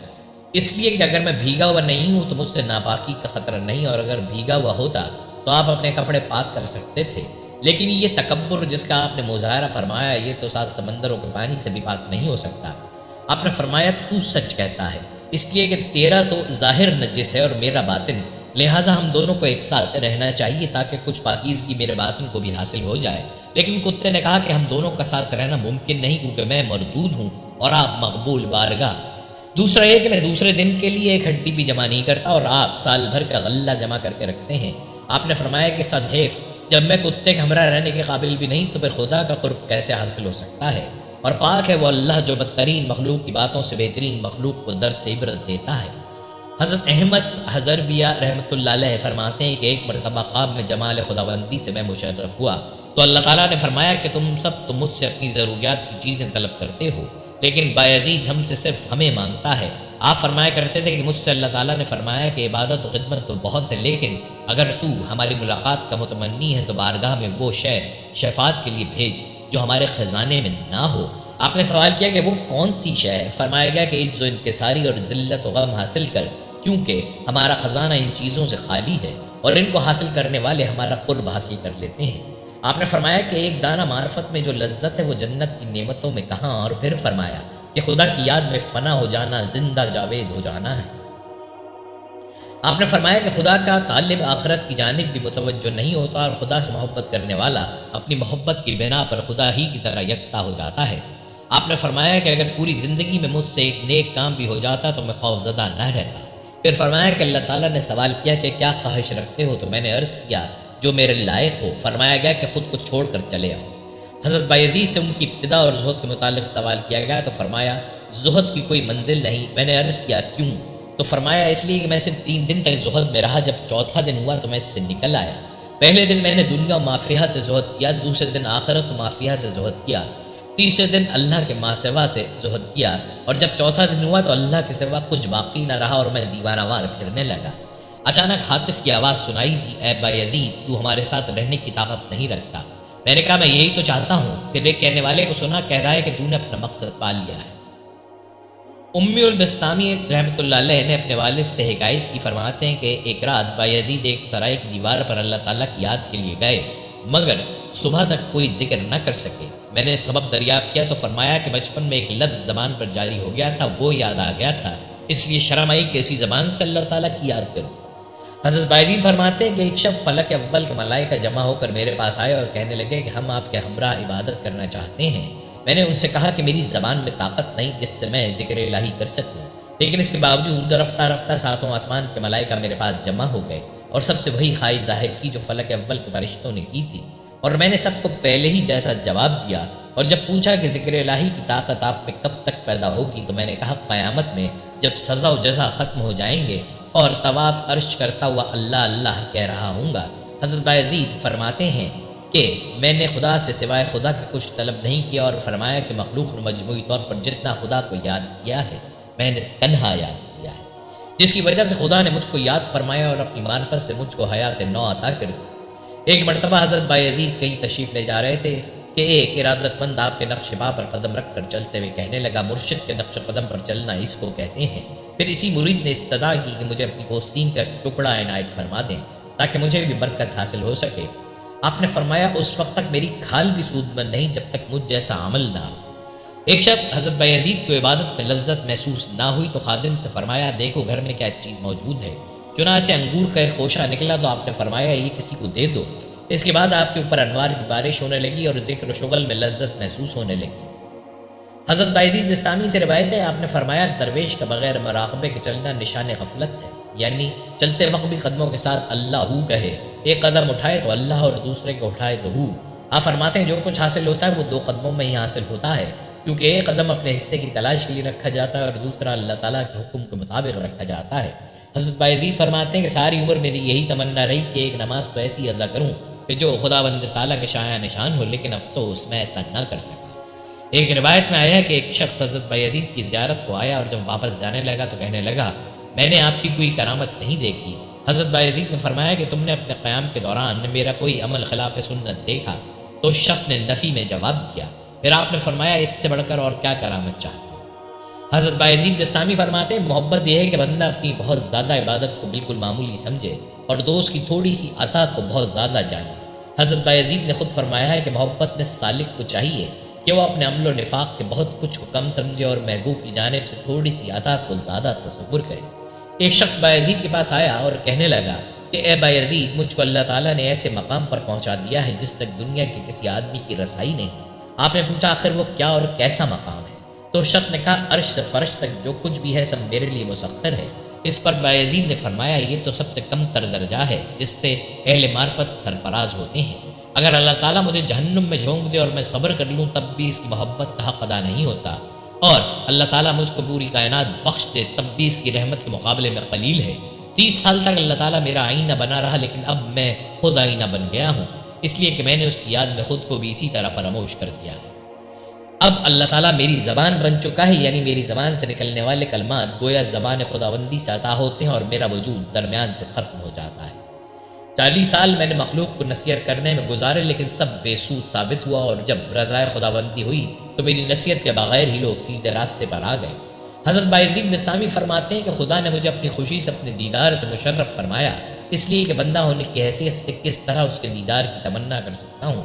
Speaker 1: اس لیے کہ اگر میں بھیگا ہوا نہیں ہوں تو مجھ سے ناپاکی کا خطرہ نہیں، اور اگر بھیگا ہوا ہوتا تو آپ اپنے کپڑے پاک کر سکتے تھے، لیکن یہ تکبر جس کا آپ نے مظاہرہ فرمایا یہ تو 7 سمندروں کے پانی سے بھی پاک نہیں ہو سکتا۔ آپ نے فرمایا، تو سچ کہتا ہے، اس لیے کہ تیرا تو ظاہر نجس ہے اور میرا باطن، لہٰذا ہم دونوں کو ایک ساتھ رہنا چاہیے تاکہ کچھ پاکیزگی میرے باطن کو بھی حاصل ہو جائے۔ لیکن کتے نے کہا کہ ہم دونوں کا ساتھ رہنا ممکن نہیں، کیونکہ میں مردود ہوں اور آپ مقبول بارگاہ۔ دوسرا یہ کہ میں دوسرے دن کے لیے ایک ہڈی بھی جمع نہیں کرتا اور آپ سال بھر کا غلہ جمع کر کے رکھتے ہیں۔ آپ نے فرمایا کہ صدیف، جب میں کتے کے ہمراہ رہنے کے قابل بھی نہیں تو پھر خدا کا قرب کیسے حاصل ہو سکتا ہے؟ اور پاک ہے وہ اللہ جو بدترین مخلوق کی باتوں سے بہترین مخلوق کو درس عبرت دیتا ہے۔ حضرت احمد حضرویہ رحمۃ اللہ علیہ فرماتے ہیں کہ ایک مرتبہ خواب میں جمال خداوندی سے میں مشرف ہوا تو اللہ تعالیٰ نے فرمایا کہ تم سب تو مجھ سے اپنی ضروریات کی چیزیں طلب کرتے ہو، لیکن بایزید ہم سے صرف ہمیں مانگتا ہے۔ آپ فرمایا کرتے تھے کہ مجھ سے اللہ تعالیٰ نے فرمایا کہ عبادت و خدمت تو بہت ہے، لیکن اگر تو ہماری ملاقات کا متمنی ہے تو بارگاہ میں وہ شے شفاعت کے لیے بھیج جو ہمارے خزانے میں نہ ہو۔ آپ نے سوال کیا کہ وہ کون سی شے ہے؟ فرمایا گیا کہ عجز و انکساری اور ذلت و غم حاصل کر، کیونکہ ہمارا خزانہ ان چیزوں سے خالی ہے اور ان کو حاصل کرنے والے ہمارا قرب حاصل کر لیتے ہیں۔ آپ نے فرمایا کہ ایک دانہ معرفت میں جو لذت ہے وہ جنت کی نعمتوں میں کہاں؟ اور پھر فرمایا کہ خدا کی یاد میں فنا ہو جانا زندہ جاوید ہو جانا ہے۔ آپ نے فرمایا کہ خدا کا طالب آخرت کی جانب بھی متوجہ نہیں ہوتا اور خدا سے محبت کرنے والا اپنی محبت کی بنا پر خدا ہی کی طرح یکتا ہو جاتا ہے۔ آپ نے فرمایا کہ اگر پوری زندگی میں مجھ سے ایک نیک کام بھی ہو جاتا تو میں خوف زدہ نہ رہتا۔ پھر فرمایا کہ اللہ تعالیٰ نے سوال کیا کہ کیا خواہش رکھتے ہو؟ تو میں نے عرض کیا جو میرے لائق ہو۔ فرمایا گیا کہ خود کو چھوڑ کر چلے آؤ۔ حضرت بایزید سے ان کی ابتدا اور زہد کے متعلق سوال کیا گیا تو فرمایا زہد کی کوئی منزل نہیں۔ میں نے عرض کیا کیوں؟ تو فرمایا اس لیے کہ میں صرف 3 دن تک زہد میں رہا، جب چوتھا دن ہوا تو میں اس سے نکل آیا۔ پہلے دن میں نے دنیا و مافیہ سے زہد کیا، دوسرے دن آخرت و مافیہ سے زہد کیا، تیسرے دن اللہ کے ما سوا سے زہد کیا، اور جب چوتھا دن ہوا تو اللہ کے سوا کچھ باقی نہ رہا اور میں دیوانہ وار پھرنے لگا۔ اچانک حاطف کی آواز سنائی دی، اے بایزید تو ہمارے ساتھ رہنے کی طاقت نہیں رکھتا۔ میں نے کہا میں یہی تو چاہتا ہوں۔ پھر ایک کہنے والے کو سنا کہہ رہا ہے کہ تو نے اپنا مقصد پا لیا ہے۔ امی البستامی رحمۃ اللہ علیہ نے اپنے والد سے حکایت کی، فرماتے ہیں کہ ایک رات بایزید ایک سرائے کی دیوار پر اللہ تعالیٰ کی یاد کے لیے گئے، مگر صبح تک کوئی ذکر نہ کر سکے۔ میں نے سبب دریافت کیا تو فرمایا کہ بچپن میں ایک لفظ زبان پر جاری ہو گیا تھا، وہ یاد آ گیا تھا، اس لیے شرم آئی کہ اسی زبان سے اللہ تعالیٰ کی یاد کروں۔ حضرت بایزید فرماتے ہیں کہ ایک شب فلک اول کے ملائکہ جمع ہو کر میرے پاس آئے اور کہنے لگے کہ ہم آپ کے ہمراہ عبادت کرنا چاہتے ہیں۔ میں نے ان سے کہا کہ میری زبان میں طاقت نہیں جس سے میں ذکر الہی کر سکوں، لیکن اس کے باوجود رفتہ رفتہ ساتوں آسمان کے ملائکہ میرے پاس جمع ہو گئے اور سب سے وہی خواہش ظاہر کی جو فلک اول کے فرشتوں نے کی تھی، اور میں نے سب کو پہلے ہی جیسا جواب دیا۔ اور جب پوچھا کہ ذکر الہی کی طاقت آپ میں کب تک پیدا ہوگی تو میں نے کہا قیامت میں، جب سزا و جزا ختم ہو جائیں گے اور طواف عرش کرتا ہوا اللہ اللہ کہہ رہا ہوں گا۔ حضرت بایزید فرماتے ہیں کہ میں نے خدا سے سوائے خدا کے کچھ طلب نہیں کیا، اور فرمایا کہ مخلوق نے مجموعی طور پر جتنا خدا کو یاد کیا ہے میں نے تنہا یاد کیا ہے، جس کی وجہ سے خدا نے مجھ کو یاد فرمایا اور اپنی معرفت سے مجھ کو حیات نو عطا کر دی۔ ایک مرتبہ حضرت بایزید کہیں تشریف لے جا رہے تھے کہ ایک ارادت مند آپ کے نقش پا پر قدم رکھ کر چلتے ہوئے کہنے لگا مرشد کے نقش قدم پر چلنا اس کو کہتے ہیں۔ پھر اسی مرید نے استدعا کی کہ مجھے اپنی پوستین کا ٹکڑا عنایت فرما دیں تاکہ مجھے بھی برکت حاصل ہو سکے۔ آپ نے فرمایا اس وقت تک میری کھال بھی سود مند نہیں جب تک مجھ جیسا عمل نہ ہو۔ ایک شب حضرت بایزید کو عبادت میں لذت محسوس نہ ہوئی تو خادم سے فرمایا دیکھو گھر میں کیا چیز موجود ہے۔ چنانچہ انگور کا ایک خوشہ نکلا تو آپ نے فرمایا یہ کسی کو دے دو۔ اس کے بعد آپ کے اوپر انوار کی بارش ہونے لگی اور ذکر و شغل میں لذت محسوس ہونے لگی۔ حضرت بایزید بستامی سے روایت ہے آپ نے فرمایا درویش کا بغیر مراقبے کے چلنا نشان غفلت ہے، یعنی چلتے وقت بھی قدموں کے ساتھ اللہ ہو کہے، ایک قدم اٹھائے تو اللہ اور دوسرے کو اٹھائے تو ہو۔ آپ فرماتے ہیں جو کچھ حاصل ہوتا ہے وہ 2 قدموں میں ہی حاصل ہوتا ہے، کیونکہ ایک قدم اپنے حصے کی تلاش کے لیے رکھا جاتا ہے اور دوسرا اللہ تعالیٰ کے حکم کے مطابق رکھا جاتا ہے۔ حضرت بایزید فرماتے ہیں کہ ساری عمر میری یہی تمنا رہی کہ ایک نماز تو ایسی ادا کروں کہ جو خداوند تعالیٰ کے شایع نشان ہو، لیکن افسوس میں ایسا نہ کر سکا۔ ایک روایت میں آیا ہے کہ ایک شخص حضرت بایزید کی زیارت کو آیا اور جب واپس جانے لگا تو کہنے لگا میں نے آپ کی کوئی کرامت نہیں دیکھی۔ حضرت بایزید نے فرمایا کہ تم نے اپنے قیام کے دوران میرا کوئی عمل خلاف سنت دیکھا؟ تو اس شخص نے نفی میں جواب دیا۔ پھر آپ نے فرمایا اس سے بڑھ کر اور کیا کرامت چاہتے ہو؟ حضرت بایزید بستامی فرماتے ہیں محبت یہ ہے کہ بندہ اپنی بہت زیادہ عبادت کو بالکل معمولی سمجھے اور دوست کی تھوڑی سی عطا کو بہت زیادہ جانے۔ حضرت بایزید نے خود فرمایا ہے کہ محبت میں سالک کو چاہیے کہ وہ اپنے عمل و نفاق کے بہت کچھ کو کم سمجھے اور محبوب کی جانب سے تھوڑی سی عطا کو زیادہ تصور کرے۔ ایک شخص بایزید کے پاس آیا اور کہنے لگا کہ اے بایزید مجھ کو اللہ تعالیٰ نے ایسے مقام پر پہنچا دیا ہے جس تک دنیا کے کسی آدمی کی رسائی نہیں۔ آپ نے پوچھا آخر وہ کیا اور کیسا مقام ہے؟ تو اس شخص نے کہا عرش سے فرش تک جو کچھ بھی ہے سب میرے لیے مسخر ہے۔ اس پر بایزید نے فرمایا یہ تو سب سے کم تر درجہ ہے جس سے اہل معرفت سرفراز ہوتے ہیں۔ اگر اللہ تعالیٰ مجھے جہنم میں جھونک دے اور میں صبر کر لوں تب بھی اس کی محبت کا حق ادا نہیں ہوتا، اور اللہ تعالیٰ مجھ کو پوری کائنات بخش دے تب بھی اس کی رحمت کے مقابلے میں قلیل ہے۔ 30 سال تک اللہ تعالیٰ میرا آئینہ بنا رہا لیکن اب میں خود آئینہ بن گیا ہوں، اس لیے کہ میں نے اس کی یاد میں خود کو بھی اسی طرح فراموش کر دیا ہے۔ اب اللہ تعالیٰ میری زبان بن چکا ہے، یعنی میری زبان سے نکلنے والے کلمات گویا زبان خداوندی سے عطا ہوتے ہیں اور میرا وجود درمیان سے ختم ہو جاتا ہے۔ 40 سال میں نے مخلوق کو نصیحت کرنے میں گزارے لیکن سب بے سود ثابت ہوا، اور جب رضائے خداوندی ہوئی تو میری نصیحت کے بغیر ہی لوگ سیدھے راستے پر آ گئے۔ حضرت بایزید بستامی فرماتے ہیں کہ خدا نے مجھے اپنی خوشی سے اپنے دیدار سے مشرف فرمایا، اس لیے کہ بندہ ہونے کی حیثیت سے کس طرح اس کے دیدار کی تمنا کر سکتا ہوں۔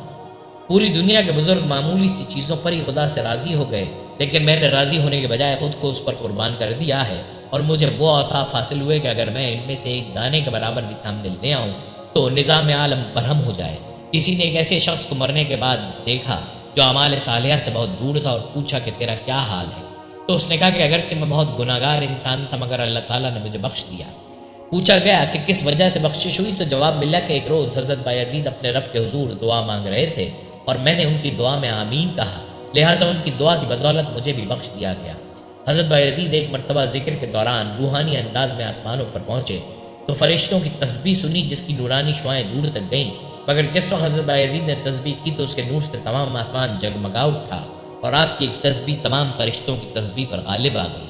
Speaker 1: پوری دنیا کے بزرگ معمولی سی چیزوں پر ہی خدا سے راضی ہو گئے، لیکن میں نے راضی ہونے کے بجائے خود کو اس پر قربان کر دیا ہے، اور مجھے وہ اوصاف حاصل ہوئے کہ اگر میں ان میں سے ایک دانے کے برابر بھی سامنے لے آؤں تو نظام عالم برہم ہو جائے۔ کسی نے ایک ایسے شخص کو مرنے کے بعد دیکھا جو اعمال صالحہ سے بہت دور تھا اور پوچھا کہ تیرا کیا حال ہے؟ تو اس نے کہا کہ اگرچہ میں بہت گناہگار انسان تھا مگر اللہ تعالیٰ نے مجھے بخش دیا۔ پوچھا گیا کہ کس وجہ سے بخشش ہوئی، تو جواب ملا کہ ایک روز حضرت بایزید اپنے رب کے حضور دعا مانگ رہے تھے اور میں نے ان کی دعا میں آمین کہا، لہٰذا ان کی دعا کی بدولت مجھے بھی بخش دیا گیا۔ حضرت بایزید ایک مرتبہ ذکر کے دوران روحانی انداز میں آسمانوں پر پہنچے تو فرشتوں کی تسبیح سنی جس کی نورانی شعائیں دور تک گئیں، مگر جس وقت حضرت بایزید نے تسبیح کی تو اس کے نور سے تمام آسمان جگمگا اٹھا اور آپ کی ایک تسبیح تمام فرشتوں کی تسبیح پر غالب آ گئی۔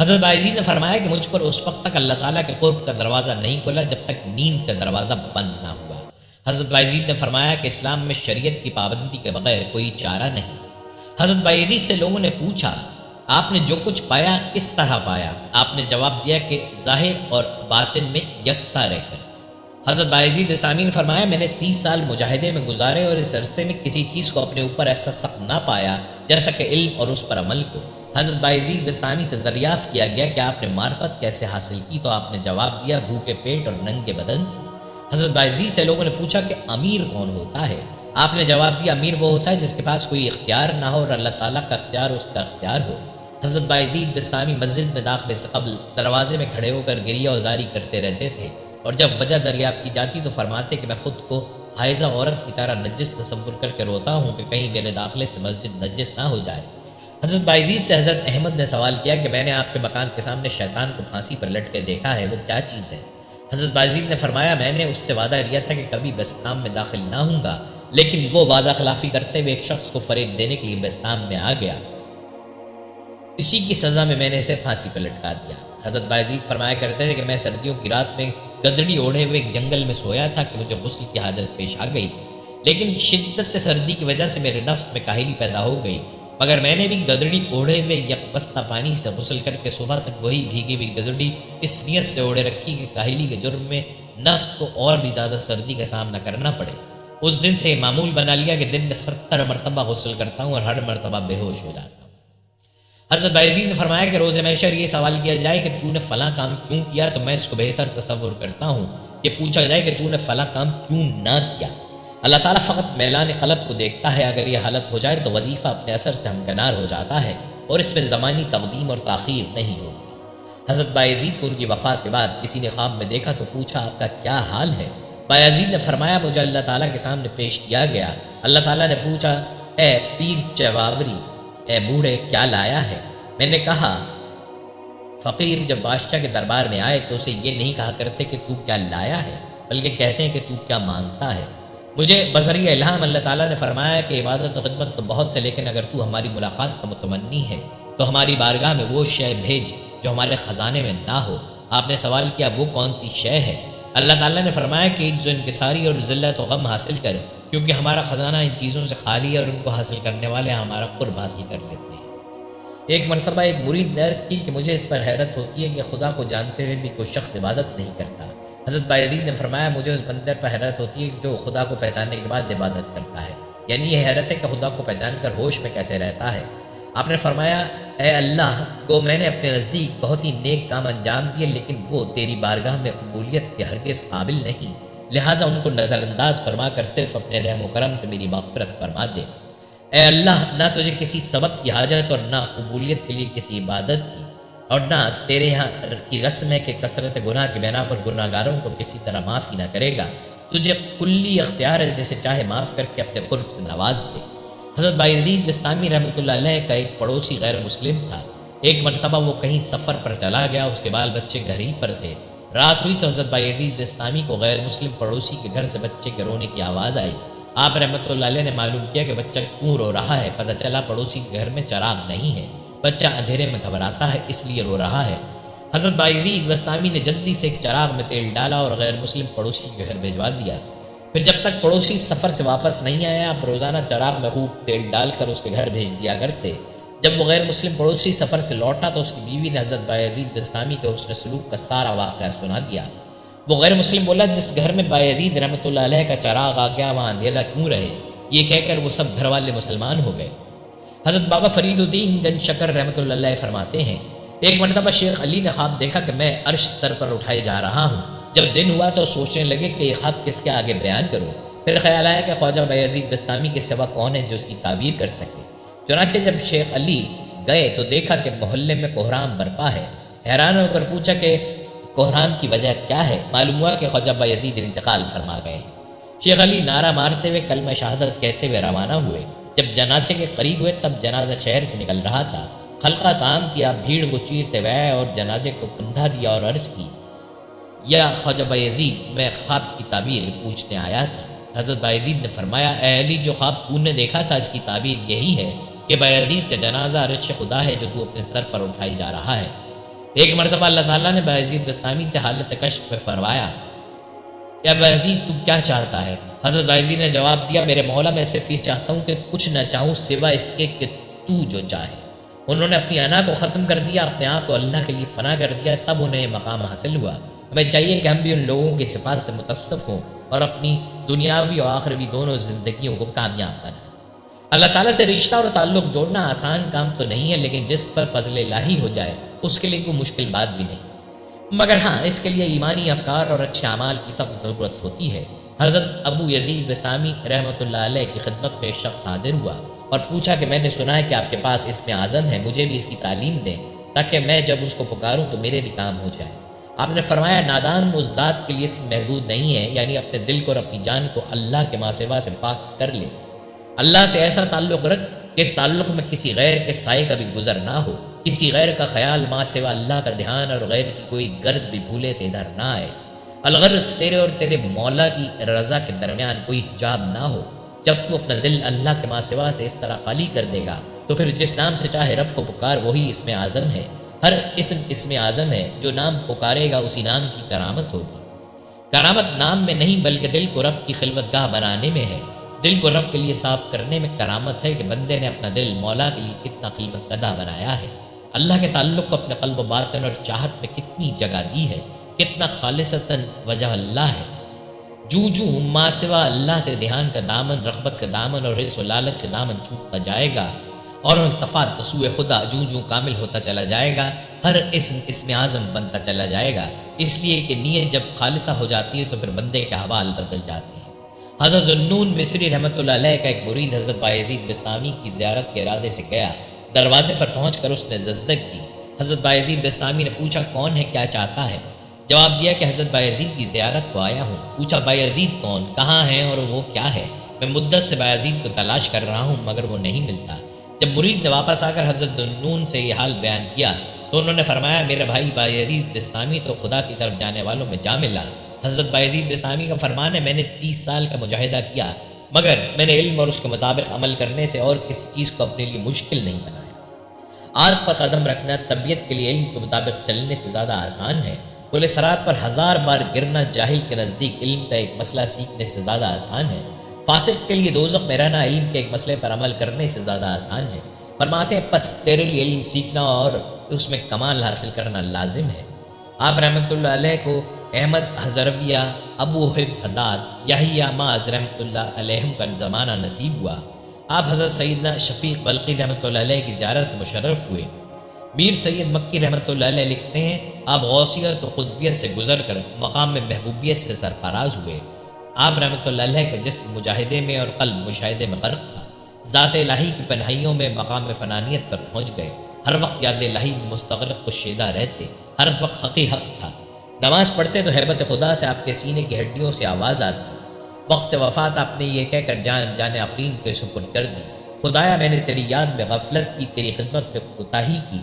Speaker 1: حضرت بایزید نے فرمایا کہ مجھ پر اس وقت تک اللہ تعالیٰ کے قرب کا دروازہ نہیں کھلا جب تک نیند کا دروازہ بند نہ ہوا۔ حضرت بایزید نے فرمایا کہ اسلام میں شریعت کی پابندی کے بغیر کوئی چارہ نہیں۔ حضرت بایزید سے لوگوں نے پوچھا، آپ نے جو کچھ پایا کس طرح پایا؟ آپ نے جواب دیا کہ ظاہر اور باطن میں یکساں رہ کر۔ حضرت بایزید بستامی نے فرمایا، میں نے 30 سال مجاہدے میں گزارے اور اس عرصے میں کسی چیز کو اپنے اوپر ایسا سخت نہ پایا جیسا کہ علم اور اس پر عمل کو۔ حضرت بایزید بستامی سے دریافت کیا گیا کہ آپ نے معرفت کیسے حاصل کی، تو آپ نے جواب دیا، بھوکے پیٹ اور ننگے بدن سے۔ حضرت بایزید سے لوگوں نے پوچھا کہ امیر کون ہوتا ہے؟ آپ نے جواب دیا، امیر وہ ہوتا ہے جس کے پاس کوئی اختیار نہ ہو اور اللہ تعالیٰ کا اختیار اس کا اختیار ہو۔ حضرت بایزید بستامی مسجد میں داخلے سے قبل دروازے میں کھڑے ہو کر گریہ وزاری کرتے رہتے تھے اور جب وجہ دریافت کی جاتی تو فرماتے کہ میں خود کو حائضہ عورت کی طرح نجس تصور کر کے روتا ہوں کہ کہیں میرے داخلے سے مسجد نجس نہ ہو جائے۔ حضرت بایزید سے حضرت احمد نے سوال کیا کہ میں نے آپ کے مکان کے سامنے شیطان کو پھانسی پر لٹکے دیکھا ہے، وہ کیا چیز ہے؟ حضرت بایزید نے فرمایا، میں نے اس سے وعدہ لیا تھا کہ کبھی بستام میں داخل نہ ہوں گا، لیکن وہ وعدہ خلافی کرتے ہوئے ایک شخص کو فریب دینے کے لیے بستام میں آ گیا، اسی کی سزا میں نے اسے پھانسی پر لٹکا دیا۔ حضرت بایزید فرمایا کرتے تھے کہ میں سردیوں کی رات میں گدڑی اوڑھے ہوئے ایک جنگل میں سویا تھا کہ مجھے غسل کی حاجت پیش آ گئی، لیکن شدت سردی کی وجہ سے میرے نفس میں کاہلی پیدا ہو گئی، مگر میں نے بھی گدڑی اوڑھے ہوئے یکبستہ پانی سے غسل کر کے صبح تک وہی بھیگی ہوئی گدڑی اس نیت سے اوڑھے رکھی کہ کاہلی کے جرم میں نفس کو اور بھی زیادہ سردی کا سامنا کرنا پڑے۔ اس دن سے یہ معمول بنا لیا کہ دن میں 70 مرتبہ غسل کرتا ہوں اور ہر مرتبہ بے ہوش ہو جاتا ہوں۔ حضرت بایزید نے فرمایا کہ روز محشر یہ سوال کیا جائے کہ تو نے فلاں کام کیوں کیا، تو میں اس کو بہتر تصور کرتا ہوں کہ پوچھا جائے کہ تو نے فلاں کام کیوں نہ کیا۔ اللہ تعالیٰ فقط میلان قلب کو دیکھتا ہے، اگر یہ حالت ہو جائے تو وظیفہ اپنے اثر سے ہمکنار ہو جاتا ہے اور اس میں زمانی تقدیم اور تاخیر نہیں ہوتی۔ حضرت بایزید کو ان کی وفات کے بعد کسی نے خواب میں دیکھا تو پوچھا، آپ کا کیا حال ہے؟ بایزید نے فرمایا، مجھے اللہ تعالیٰ کے سامنے پیش کیا گیا۔ اللہ تعالیٰ نے پوچھا، اے پیر چواوری، اے بوڑھے، کیا لایا ہے؟ میں نے کہا، فقیر جب بادشاہ کے دربار میں آئے تو اسے یہ نہیں کہا کرتے کہ تو کیا لایا ہے، بلکہ کہتے ہیں کہ تو کیا مانگتا ہے۔ مجھے بذریعہ الہام اللہ تعالیٰ نے فرمایا کہ عبادت و خدمت تو بہت ہے، لیکن اگر تو ہماری ملاقات کا متمنی ہے تو ہماری بارگاہ میں وہ شے بھیج جو ہمارے خزانے میں نہ ہو۔ آپ نے سوال کیا، وہ کون سی شے ہے؟ اللہ تعالیٰ نے فرمایا کہ عجز و انکساری اور ذلت و غم حاصل کر، کیونکہ ہمارا خزانہ ان چیزوں سے خالی ہے اور ان کو حاصل کرنے والے ہمارا قرب حاصل کر لیتے ہیں۔ ایک مرتبہ ایک مرید نے عرض کی کہ مجھے اس پر حیرت ہوتی ہے کہ خدا کو جانتے ہوئے بھی کوئی شخص عبادت نہیں کرتا۔ حضرت بایزید نے فرمایا، مجھے اس بندر پر حیرت ہوتی ہے جو خدا کو پہچاننے کے بعد عبادت کرتا ہے، یعنی یہ حیرت ہے کہ خدا کو پہچان کر ہوش میں کیسے رہتا ہے۔ آپ نے فرمایا، اے اللہ کو میں نے اپنے نزدیک بہت ہی نیک کام انجام دیے، لیکن وہ تیری بارگاہ میں قبولیت کے ہرگز قابل نہیں، لہٰذا ان کو نظر انداز فرما کر صرف اپنے رحم و کرم سے میری مغفرت فرما دے۔ اے اللہ، نہ تجھے کسی سبب کی حاجت اور نہ قبولیت کے لیے کسی عبادت کی، اور نہ تیرے یہاں کی رسم ہے کہ کثرت گناہ کی بنا پر گناہ گاروں کو کسی طرح معاف ہی نہ کرے گا۔ تجھے کلی اختیار ہے، جسے چاہے معاف کر کے اپنے قرب سے نواز دے۔ حضرت بایزید بستامی رحمۃ اللہ علیہ کا ایک پڑوسی غیر مسلم تھا۔ ایک مرتبہ وہ کہیں سفر پر چلا گیا، اس کے بال بچے گھر ہی پر تھے۔ رات ہوئی تو حضرت بایزید بستامی کو غیر مسلم پڑوسی کے گھر سے بچے کے رونے کی آواز آئی۔ آپ رحمۃ اللہ علیہ نے معلوم کیا کہ بچہ کیوں رو رہا ہے۔ پتہ چلا پڑوسی کے گھر میں چراغ نہیں ہے، بچہ اندھیرے میں گھبراتا ہے اس لیے رو رہا ہے۔ حضرت بایزید بستامی نے جلدی سے ایک چراغ میں تیل ڈالا اور غیر مسلم پڑوسی کے گھر بھیجوا دیا۔ پھر جب تک پڑوسی سفر سے واپس نہیں آیا، آپ روزانہ چراغ میں خوب تیل ڈال کر اس کے گھر بھیج دیا کرتے۔ جب وہ غیر مسلم پڑوسی سفر سے لوٹا تو اس کی بیوی نے حضرت بایزید بستامی کے حسن سلوک کا سارا واقعہ سنا دیا۔ وہ غیر مسلم بولا، جس گھر میں بایزید رحمۃ اللہ علیہ کا چراغ آ گیا وہاں اندھیرا کیوں رہے؟ یہ کہہ کر وہ سب گھر والے مسلمان ہو گئے۔ حضرت بابا فرید الدین گنج شکر رحمۃ اللہ علیہ فرماتے ہیں، ایک مرتبہ شیخ علی نے خواب دیکھا کہ میں عرش سر پر اٹھائے جا رہا ہوں۔ جب دن ہوا تو سوچنے لگے کہ یہ خواب کس کے آگے بیان کروں۔ پھر خیال آیا کہ خواجہ بایزید بستامی کے سوا کون ہے جو اس کی تعبیر کر سکے۔ چنانچہ جب شیخ علی گئے تو دیکھا کہ محلے میں کوہرام برپا ہے۔ حیران ہو کر پوچھا کہ کوہرام کی وجہ کیا ہے؟ معلوم ہوا کہ خواجہ بایزید انتقال فرما گئے ہیں۔ شیخ علی نعرہ مارتے ہوئے کلمہ شہادت کہتے ہوئے روانہ ہوئے۔ جب جنازے کے قریب ہوئے تب جنازہ شہر سے نکل رہا تھا۔ خلقہ کام کیا، بھیڑ کو چیرتے ہوئے اور جنازے کو کندھا دیا اور عرض کی، یا خواجہ بایزید، میں خواب کی تعبیر پوچھنے آیا تھا۔ حضرت بایزید نے فرمایا، اے علی، جو خواب تو نے دیکھا تھا اس کی تعبیر یہی ہے کہ بایزید کا جنازہ عرش خدا ہے جو تو اپنے سر پر اٹھائی جا رہا ہے۔ ایک مرتبہ اللہ تعالیٰ نے بایزید بستامی سے حالت کشف میں فرمایا، یا بایزید تو کیا چاہتا ہے؟ حضرت بایزید نے جواب دیا، میرے مولا، میں صرف یہ چاہتا ہوں کہ کچھ نہ چاہوں سوا اس کے کہ تو جو چاہے۔ انہوں نے اپنی انا کو ختم کر دیا، اپنے آپ کو اللہ کے لیے فنا کر دیا، تب انہیں یہ مقام حاصل ہوا۔ ہمیں چاہیے کہ ہم بھی ان لوگوں کی صفات سے متصف ہوں اور اپنی دنیاوی اور آخروی دونوں زندگیوں کو کامیاب بنائیں۔ اللہ تعالیٰ سے رشتہ اور تعلق جوڑنا آسان کام تو نہیں ہے، لیکن جس پر فضل الہی ہو جائے اس کے لیے کوئی مشکل بات بھی نہیں، مگر ہاں اس کے لیے ایمانی افکار اور اچھے اعمال کی سخت ضرورت ہوتی ہے۔ حضرت ابو یزید بستامی رحمۃ اللہ علیہ کی خدمت میں ایک شخص حاضر ہوا اور پوچھا کہ میں نے سنا ہے کہ آپ کے پاس اسم اعظم ہے، مجھے بھی اس کی تعلیم دیں تاکہ میں جب اس کو پکاروں تو میرے بھی کام ہو جائے۔ آپ نے فرمایا، نادان اس ذات کے لیے اسم محدود نہیں ہے، یعنی اپنے دل کو اور اپنی جان کو اللہ کے ماں سوا سے پاک کر لے۔ اللہ سے ایسا تعلق رکھ کہ اس تعلق میں کسی غیر کے سائے کا بھی گزر نہ ہو، کسی غیر کا خیال ماں سوا اللہ کا دھیان اور غیر کی کوئی گرد بھی بھولے سے ادھر نہ آئے۔ الغرض تیرے اور تیرے مولا کی رضا کے درمیان کوئی حجاب نہ ہو۔ جب تو اپنا دل اللہ کے ماں سوا سے اس طرح خالی کر دے گا تو پھر جس نام سے چاہے رب کو پکار، وہی اسم اعظم ہے۔ ہر اسم اعظم ہے، جو نام پکارے گا اسی نام کی کرامت ہوگی۔ کرامت نام میں نہیں بلکہ دل کو رب کی خلوت گاہ بنانے میں ہے۔ دل کو رب کے لیے صاف کرنے میں کرامت ہے کہ بندے نے اپنا دل مولا کے لیے کتنا خلوت گاہ بنایا ہے، اللہ کے تعلق کو اپنے قلب و باطن اور چاہت میں کتنی جگہ دی ہے، کتنا خالصتاً وجہ اللہ ہے۔ جو ماں سوا اللہ سے دھیان کا دامن، رغبت کا دامن اور حرص و لالچ کا دامن چھوٹتا جائے گا اور التفات سوئے خدا جو کامل ہوتا چلا جائے گا، ہر اسم اعظم بنتا چلا جائے گا، اس لیے کہ نیت جب خالصہ ہو جاتی ہے تو پھر بندے کے حوال بدل جاتے ہیں۔ حضرت ذوالنون مصری رحمۃ اللہ علیہ کا ایک مرید حضرت بایزید بستامی کی زیارت کے ارادے سے گیا۔ دروازے پر پہنچ کر اس نے دستک دی۔ حضرت بایزید بستامی نے پوچھا، کون ہے، کیا چاہتا ہے؟ جواب دیا کہ حضرت بایزید کی زیارت کو آیا ہوں۔ پوچھا، بایزید کون، کہاں ہے اور وہ کیا ہے؟ میں مدت سے بایزید کو تلاش کر رہا ہوں مگر وہ نہیں ملتا۔ جب مرید نے واپس آ کر حضرت ذوالنون سے یہ حال بیان کیا تو انہوں نے فرمایا، میرا بھائی بایزید بستامی تو خدا کی طرف جانے والوں میں جا ملا۔ حضرت بایزید بستامی کا فرمان ہے، میں نے 30 سال کا مجاہدہ کیا مگر میں نے علم اور اس کے مطابق عمل کرنے سے اور کسی چیز کو اپنے لیے مشکل نہیں بنایا۔ آرٹ پر قدم رکھنا طبیعت کے لیے علم کے مطابق چلنے سے زیادہ آسان ہے۔ پل صراط پر 1000 بار گرنا جاہل کے نزدیک علم کا ایک مسئلہ سیکھنے سے زیادہ آسان ہے۔ فاسق کے لیے دوزخ میں رہنا علم کے ایک مسئلے پر عمل کرنے سے زیادہ آسان ہے۔ فرماتے ہیں، پس تیرے لیے علم سیکھنا اور اس میں کمال حاصل کرنا لازم ہے۔ آپ رحمۃ اللہ علیہ کو احمد حضرویہ، ابو حفظ حداد، یحییٰ معاذ رحمۃ اللہ علیہم کا زمانہ نصیب ہوا۔ آپ حضرت سیدنا شفیق بلقی رحمۃ اللہ علیہ کی زیارت سے مشرف ہوئے۔ میر سید مکی رحمۃ اللہ علیہ لکھتے ہیں، آپ غوثیت و قطبیت سے گزر کر مقام میں محبوبیت سے سرفراز ہوئے۔ آپ رحمۃ اللہ علیہ کا جسم مجاہدے میں اور قلب مشاہدے میں غرق تھا۔ ذات الہی کی پناہیوں میں مقام فنانیت پر پہنچ گئے۔ ہر وقت یاد الہی میں مستغرق کشیدہ رہتے، ہر وقت حقی حق تھا۔ نماز پڑھتے تو حیبت خدا سے آپ کے سینے کی ہڈیوں سے آواز آتی۔ وقت وفات آپ نے یہ کہہ کر جان افرین کے سپرد کر دی، خدایا میں نے تیری یاد میں غفلت کی، تیری خدمت میں کوتاہی کی۔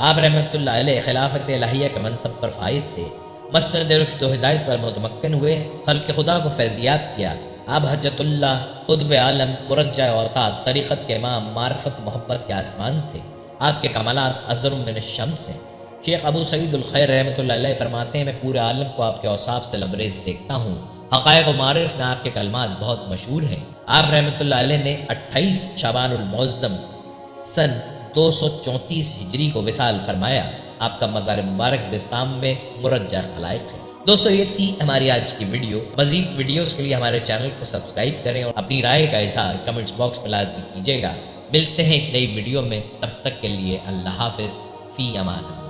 Speaker 1: آپ رحمۃ اللہ علیہ خلافت الہیہ کے منصب پر فائز تھے، مسند رشد و ہدایت پر متمکن ہوئے، خلق خدا کو فیضیات کیا۔ آپ حجت اللہ، قطب عالم، مرجع اوقات، طریقت کے امام، معرفت محبت کے آسمان تھے۔ آپ کے کمالات ازر من الشمس ہیں۔ شیخ ابو سعید الخیر رحمۃ اللہ علیہ فرماتے ہیں، میں پورے عالم کو آپ کے اوصاف سے لبریز دیکھتا ہوں۔ حقائق و معارف میں آپ کے کلمات بہت مشہور ہیں۔ آپ رحمۃ اللہ علیہ نے 28 شعبان المعظم سن 234 ہجری کو وصال فرمایا۔ آپ کا مزار مبارک بستام میں مرجع خلائق ہے۔ دوستو، یہ تھی ہماری آج کی ویڈیو۔ مزید ویڈیوز کے لیے ہمارے چینل کو سبسکرائب کریں اور اپنی رائے کا اظہار کمنٹس باکس میں لازمی کیجیے گا۔ ملتے ہیں ایک نئی ویڈیو میں، تب تک کے لیے اللہ حافظ، فی امان اللہ۔